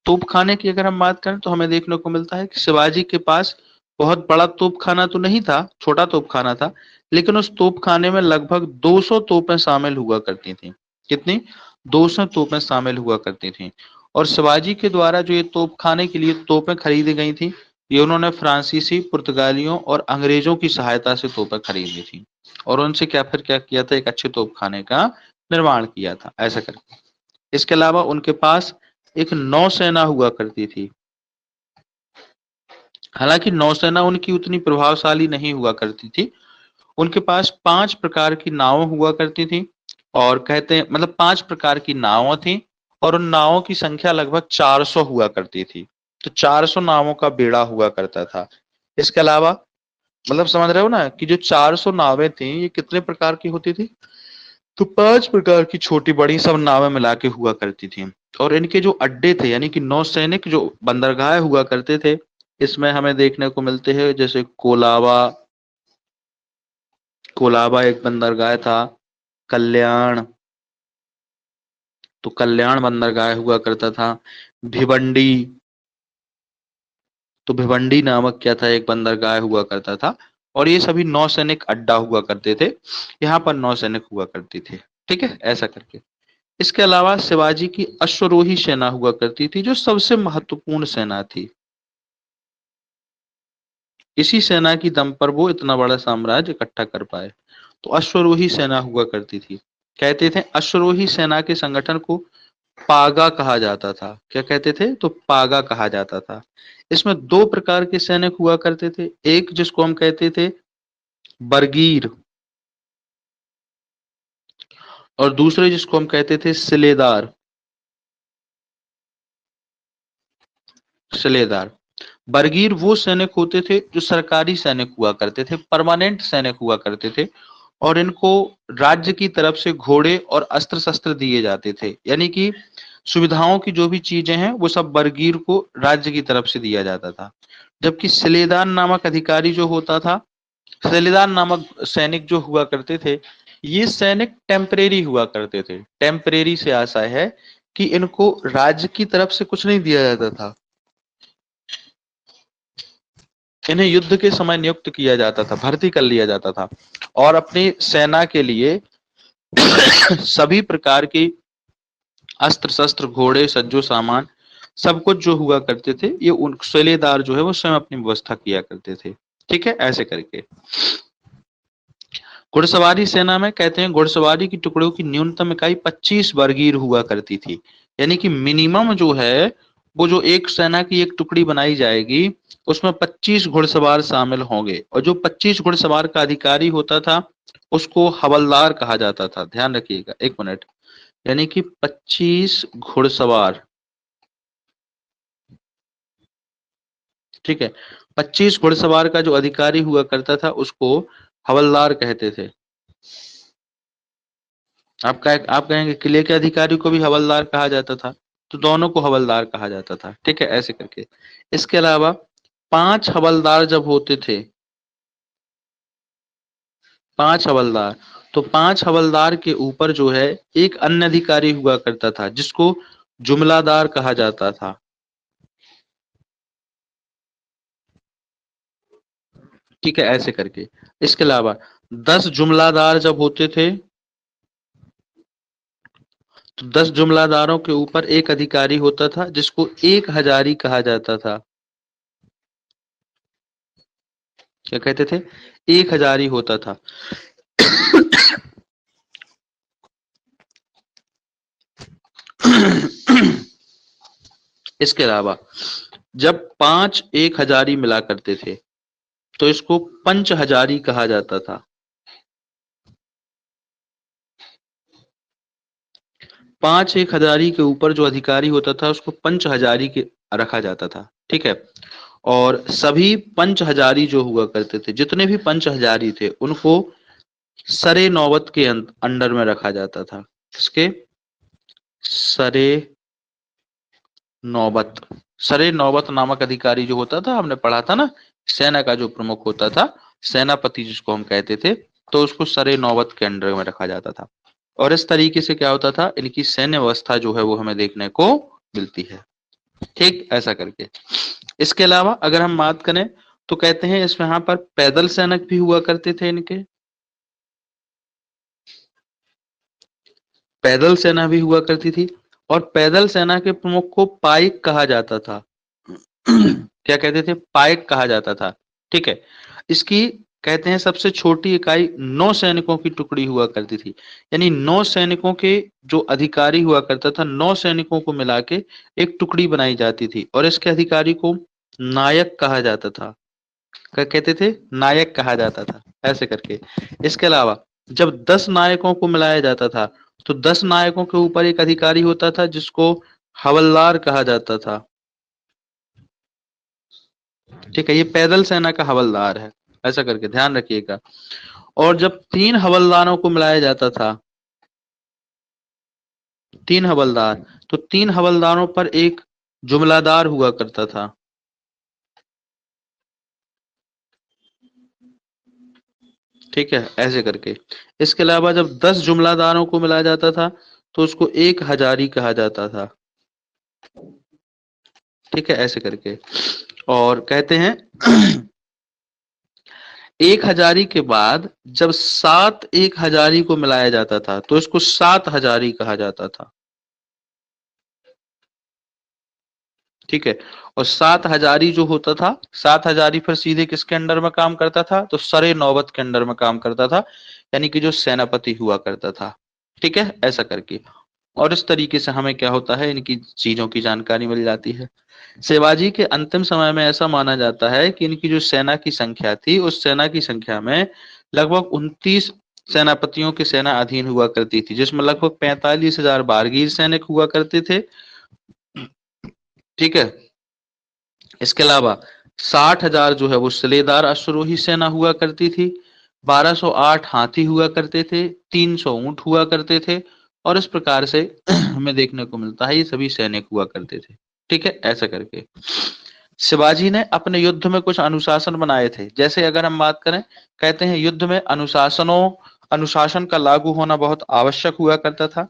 तोपखाने की अगर हम बात करें तो हमें देखने को मिलता है कि शिवाजी के पास बहुत बड़ा तोपखाना तो नहीं था, छोटा तोपखाना था, लेकिन उस तोपखाने में लगभग 200 तोपें शामिल हुआ करती थी। कितनी? 200 तोपें शामिल हुआ करती थी। और शिवाजी के द्वारा जो ये तोपखाने के लिए तोपें खरीदी गई थी, ये उन्होंने फ्रांसीसी, पुर्तगालियों और अंग्रेजों की सहायता से तोपें खरीदी थी। और उनसे क्या किया था? एक अच्छे तोपखाने का निर्माण किया था, ऐसा करके। इसके अलावा उनके पास एक नौसेना हुआ करती थी। हालांकि नौसेना उनकी उतनी प्रभावशाली नहीं हुआ करती थी। उनके पास 5 प्रकार की नाव हुआ करती थी। और कहते हैं मतलब 5 प्रकार की नावें थी और उन नावों की संख्या लगभग 400 हुआ करती थी। तो 400 नावों का बेड़ा हुआ करता था। इसके अलावा मतलब समझ रहे हो ना कि जो 400 नावें थी ये कितने प्रकार की होती थी? तो 5 प्रकार की छोटी बड़ी सब नावें मिला के हुआ करती थी। और इनके जो अड्डे थे यानी कि नौसैनिक जो बंदरगाह हुआ करते थे, इसमें हमें देखने को मिलते हैं जैसे कोलाबा, कोलाबा एक बंदरगाह था। कल्याण, तो कल्याण बंदरगाह हुआ करता था। भिवंडी, तो भिवंडी नामक क्या था? एक बंदरगाह हुआ करता था। और ये सभी नौसैनिक अड्डा हुआ करते थे। यहाँ पर नौसैनिक हुआ करती थे। ठीक है, ऐसा करके। इसके अलावा शिवाजी की अश्वरोही सेना हुआ करती थी जो सबसे महत्वपूर्ण सेना थी। इसी सेना की दम पर वो इतना बड़ा साम्राज्य इकट्ठा कर पाए। तो अश्वरोही सेना हुआ करती थी। कहते थे अश्वरोही सेना के संगठन को पागा कहा जाता था। क्या कहते थे? तो पागा कहा जाता था। इसमें 2 प्रकार के सैनिक हुआ करते थे। एक जिसको हम कहते थे बरगीर और दूसरे जिसको हम कहते थे सिलेदार। सिलेदार, बरगीर वो सैनिक होते थे जो सरकारी सैनिक हुआ करते थे, परमानेंट सैनिक हुआ करते थे। और इनको राज्य की तरफ से घोड़े और अस्त्र शस्त्र दिए जाते थे। यानी कि सुविधाओं की जो भी चीजें हैं वो सब बरगीर को राज्य की तरफ से दिया जाता था। जबकि सिलेदार नामक अधिकारी जो होता था, सिलेदार नामक सैनिक जो हुआ करते थे, ये सैनिक टेम्परेरी हुआ करते थे। टेम्परेरी से आशा है कि इनको राज्य की तरफ से कुछ नहीं दिया जाता था, इन्हें युद्ध के समय नियुक्त किया जाता था, भर्ती कर लिया जाता था। और अपनी सेना के लिए सभी प्रकार की अस्त्र शस्त्र, घोड़े, सज्जो सामान, सब कुछ जो हुआ करते थे ये उन सूबेदार जो है वो स्वयं अपनी व्यवस्था किया करते थे। ठीक है, ऐसे करके। घुड़सवारी सेना में कहते हैं घुड़सवारी की टुकड़ों की न्यूनतम इकाई 25 बरगीर हुआ करती थी। यानी कि मिनिमम जो है वो जो एक सेना की एक टुकड़ी बनाई जाएगी उसमें 25 घुड़सवार शामिल होंगे और जो 25 घुड़सवार का अधिकारी होता था उसको हवलदार कहा जाता था। ध्यान रखिएगा, एक मिनट, यानी कि 25 घुड़सवार, ठीक है, 25 घुड़सवार का जो अधिकारी हुआ करता था उसको हवलदार कहते थे। आप कहेंगे किले के अधिकारी को भी हवलदार कहा जाता था, तो दोनों को हवलदार कहा जाता था, ठीक है, ऐसे करके। इसके अलावा 5 हवलदार जब होते थे, 5 हवलदार, तो 5 हवलदार के ऊपर जो है एक अन्य अधिकारी हुआ करता था जिसको जुमलादार कहा जाता था, ठीक है, ऐसे करके। इसके अलावा 10 जुमलादार जब होते थे तो 10 जुमलादारों के ऊपर एक अधिकारी होता था जिसको एक हजारी कहा जाता था। क्या कहते थे? एक हजारी होता था। इसके अलावा जब 5 एक हजारी मिला करते थे तो इसको पंच हजारी कहा जाता था। 5 एक हजारी के ऊपर जो अधिकारी होता था उसको पंच हजारी के रखा जाता था, ठीक है। और सभी पंच हजारी जो हुआ करते थे, जितने भी पंच हजारी थे उनको सरे नौबत के अंडर में रखा जाता था। किसके? सरे नौबत। सरे नौबत नामक अधिकारी जो होता था, हमने पढ़ा था ना, सेना का जो प्रमुख होता था, सेनापति जिसको हम कहते थे, तो उसको सरे नौबत के अंडर में रखा जाता था। और इस तरीके से क्या होता था, इनकी सैन्य व्यवस्था जो है वो हमें देखने को मिलती है, ठीक, ऐसा करके। इसके अलावा अगर हम बात करें तो कहते हैं इसमें यहाँ पर पैदल सैनिक भी हुआ करते थे इनके, पैदल सेना भी हुआ करती थी और पैदल सेना के प्रमुख को पाइक कहा जाता था। क्या कहते थे? पाइक कहा जाता था, ठीक है। इसकी कहते हैं सबसे छोटी इकाई 9 सैनिकों की टुकड़ी हुआ करती थी, यानी 9 सैनिकों के जो अधिकारी हुआ करता था, 9 सैनिकों को मिला के एक टुकड़ी बनाई जाती थी और इसके अधिकारी को नायक कहा जाता था। क्या कहते थे? नायक कहा जाता था, ऐसे करके। इसके अलावा जब 10 नायकों को मिलाया जाता था तो 10 नायकों के ऊपर एक अधिकारी होता था जिसको हवलदार कहा जाता था, ठीक है। ये पैदल सेना का हवलदार है, ऐसा करके ध्यान रखिएगा। और जब 3 हवलदारों को मिलाया जाता था, 3 हवलदार, तो 3 हवलदारों पर एक जुमलादार हुआ करता था, ठीक है, ऐसे करके। इसके अलावा जब 10 जुमलादारों को मिलाया जाता था तो उसको एक हजारी कहा जाता था, ठीक है, ऐसे करके। और कहते हैं एक हजारी के बाद जब 7 एक हजारी को मिलाया जाता था तो इसको 7 हजारी कहा जाता था, ठीक है। और 7 हजारी जो होता था, 7 हजारी फिर सीधे किसके अंडर में काम करता था? तो सरे नौबत के अंडर में काम करता था, यानी कि जो सेनापति हुआ करता था, ठीक है, ऐसा करके। और इस तरीके से हमें क्या होता है, इनकी चीजों की जानकारी मिल जाती है। शिवाजी के अंतिम समय में ऐसा माना जाता है कि इनकी जो सेना की संख्या थी, उस सेना की संख्या में लगभग 29 सेनापतियों की सेना अधीन हुआ करती थी, जिसमें लगभग 45,000 बारगीर सैनिक हुआ करते थे, ठीक है। इसके अलावा 60,000 जो है वो सिलेदार अश्वरोही सेना हुआ करती थी, 1208 हाथी हुआ करते थे, 300 ऊंट हुआ करते थे और इस प्रकार से हमें देखने को मिलता है ये सभी सैनिक हुआ करते थे, ठीक है, ऐसा करके। शिवाजी ने अपने युद्ध में कुछ अनुशासन बनाए थे, जैसे अगर हम बात करें, कहते हैं युद्ध में अनुशासन का लागू होना बहुत आवश्यक हुआ करता था।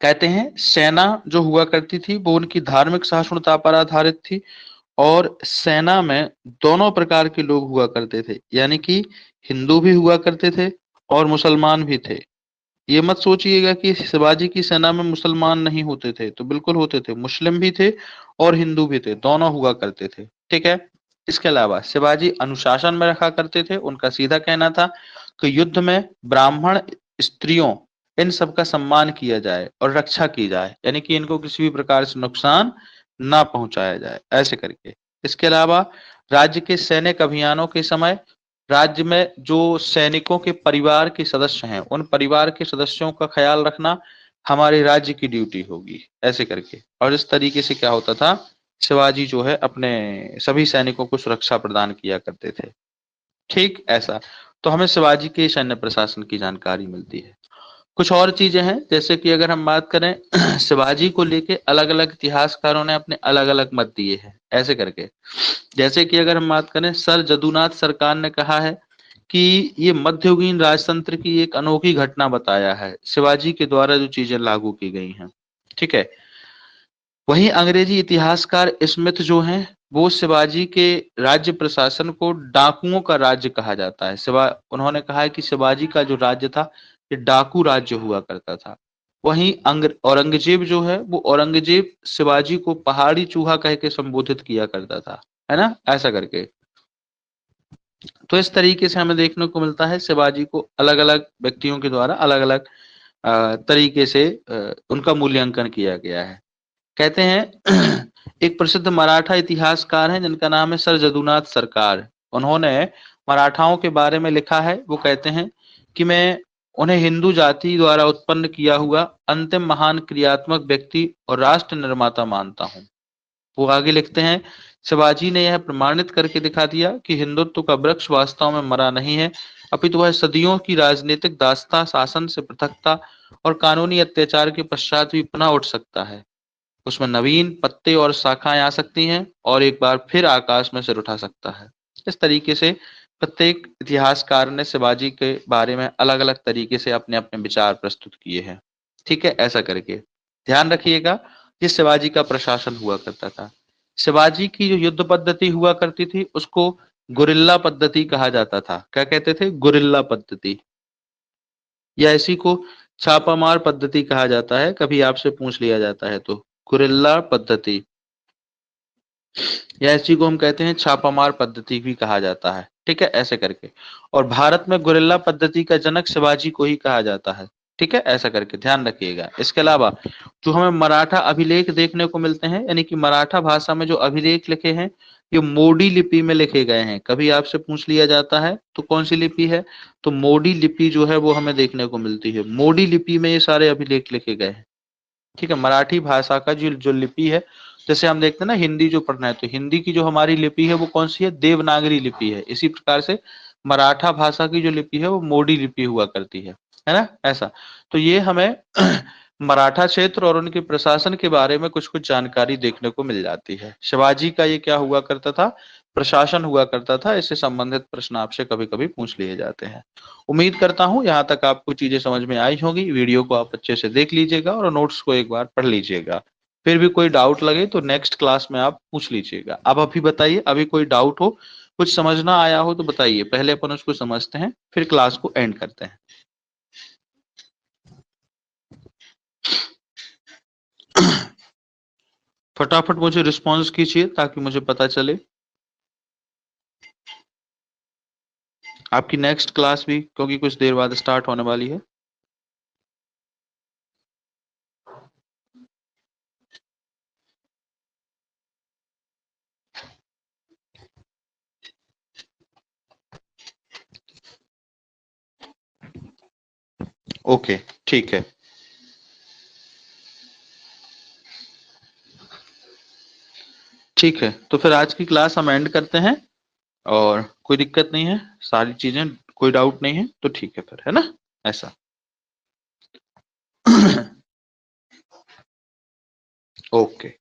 कहते हैं सेना जो हुआ करती थी वो उनकी धार्मिक सहिष्णुता पर आधारित थी और सेना में दोनों प्रकार के लोग हुआ करते थे, यानी कि हिंदू भी हुआ करते थे और मुसलमान भी थे। ये मत सोचिएगा कि शिवाजी की सेना में मुसलमान नहीं होते थे, तो बिल्कुल होते थे, मुस्लिम भी थे और हिंदू भी थे, दोनों हुआ करते थे, ठीक है। इसके अलावा शिवाजी अनुशासन में रखा करते थे, उनका सीधा कहना था कि युद्ध में ब्राह्मण, स्त्रियों, इन सब का सम्मान किया जाए और रक्षा की जाए, यानी कि इनको किसी भी प्रकार से नुकसान ना पहुंचाया जाए, ऐसे करके। इसके अलावा राज्य के सैनिक अभियानों के समय राज्य में जो सैनिकों के परिवार के सदस्य हैं, उन परिवार के सदस्यों का ख्याल रखना हमारे राज्य की ड्यूटी होगी, ऐसे करके। और इस तरीके से क्या होता था, शिवाजी जो है अपने सभी सैनिकों को सुरक्षा प्रदान किया करते थे। ठीक ऐसा तो हमें शिवाजी के सैन्य प्रशासन की जानकारी मिलती है। कुछ और चीजें हैं, जैसे कि अगर हम बात करें शिवाजी को लेके अलग अलग इतिहासकारों ने अपने अलग अलग मत दिए हैं, ऐसे करके। जैसे कि अगर हम बात करें, सर जदुनाथ सरकार ने कहा है कि ये मध्ययुगीन राजतंत्र की एक अनोखी घटना बताया है, शिवाजी के द्वारा जो चीजें लागू की गई हैं। ठीक है। वहीं अंग्रेजी इतिहासकार स्मिथ जो हैं, वो शिवाजी के राज्य प्रशासन को डाकुओं का राज्य कहा जाता है। उन्होंने कहा है कि शिवाजी का जो राज्य था, ये डाकू राज्य हुआ करता था। वहीं औरंगजेब जो है, वो औरंगजेब शिवाजी को पहाड़ी चूहा कह के संबोधित किया करता था, है ना, ऐसा करके। तो इस तरीके से हमें देखने को मिलता है शिवाजी को अलग अलग व्यक्तियों के द्वारा अलग अलग तरीके से उनका मूल्यांकन किया गया है। कहते हैं एक प्रसिद्ध मराठा इतिहासकार हैं जिनका नाम है सर जदुनाथ सरकार। उन्होंने मराठाओं के बारे में लिखा है। वो कहते हैं कि मैं उन्हें हिंदू जाति द्वारा उत्पन्न किया हुआ अंतिम महान क्रियात्मक व्यक्ति और राष्ट्र निर्माता मानता हूँ। वो आगे लिखते हैं, शिवाजी ने यह प्रमाणित करके दिखा दिया कि हिंदुत्व का वृक्ष वास्तव में मरा नहीं है, अपितु वह सदियों की राजनीतिक दासता, शासन से पृथकता और कानूनी अत्याचार के पश्चात भी पुनः उठ सकता है। उसमें नवीन पत्ते और शाखाएं आ सकती हैं और एक बार फिर आकाश में सिर उठा सकता है। इस तरीके से प्रत्येक इतिहासकार ने शिवाजी के बारे में अलग अलग तरीके से अपने अपने विचार प्रस्तुत किए हैं। ठीक है, ऐसा करके ध्यान रखिएगा। ये शिवाजी का प्रशासन हुआ करता था। शिवाजी की जो युद्ध पद्धति हुआ करती थी, उसको गुरिल्ला पद्धति कहा जाता था। क्या कहते थे? गुरिल्ला पद्धति, या इसी को छापामार पद्धति कहा जाता है, कभी आपसे पूछ लिया जाता है तो। गुरिल्ला पद्धति या इसी को हम कहते हैं छापामार पद्धति भी कहा जाता है। ठीक है, ऐसे करके। और भारत में गुरिल्ला पद्धति का जनक शिवाजी को ही कहा जाता है। ठीक है, ऐसा करके ध्यान रखिएगा। इसके अलावा जो हमें मराठा अभिलेख देखने को मिलते हैं, यानी कि मराठा भाषा में जो अभिलेख लिखे हैं, ये मोडी लिपि में लिखे गए हैं। कभी आपसे पूछ लिया जाता है तो कौन सी लिपि है, तो मोडी लिपि जो है वो हमें देखने को मिलती है। मोडी लिपि में ये सारे अभिलेख लिखे गए हैं। ठीक है, मराठी भाषा का जो जो लिपि है, जैसे हम देखते हैं ना हिंदी जो पढ़ना है, तो हिंदी की जो हमारी लिपि है वो कौन सी है? देवनागरी लिपि है। इसी प्रकार से मराठा भाषा की जो लिपि है वो मोडी लिपि हुआ करती है ना, ऐसा। तो ये हमें मराठा क्षेत्र और उनके प्रशासन के बारे में कुछ कुछ जानकारी देखने को मिल जाती है। शिवाजी का ये क्या हुआ करता था? प्रशासन हुआ करता था। इससे संबंधित प्रश्न आपसे कभी कभी पूछ लिए जाते हैं। उम्मीद करता हूं यहाँ तक आपको चीजें समझ में आई होंगी। वीडियो को आप अच्छे से देख लीजिएगा और नोट्स को एक बार पढ़ लीजिएगा। फिर भी कोई डाउट लगे तो नेक्स्ट क्लास में आप पूछ लीजिएगा। अब अभी बताइए, अभी कोई डाउट हो, कुछ समझ ना आया हो तो बताइए। पहले अपन उसको समझते हैं, फिर क्लास को एंड करते हैं। फटाफट मुझे रिस्पॉन्स कीजिए ताकि मुझे पता चले। आपकी नेक्स्ट क्लास भी क्योंकि कुछ देर बाद स्टार्ट होने वाली है। ओके, ठीक है। ठीक है, तो फिर आज की क्लास हम एंड करते हैं और कोई दिक्कत नहीं है, सारी चीजें, कोई डाउट नहीं है तो ठीक है फिर, है ना, ऐसा। ओके।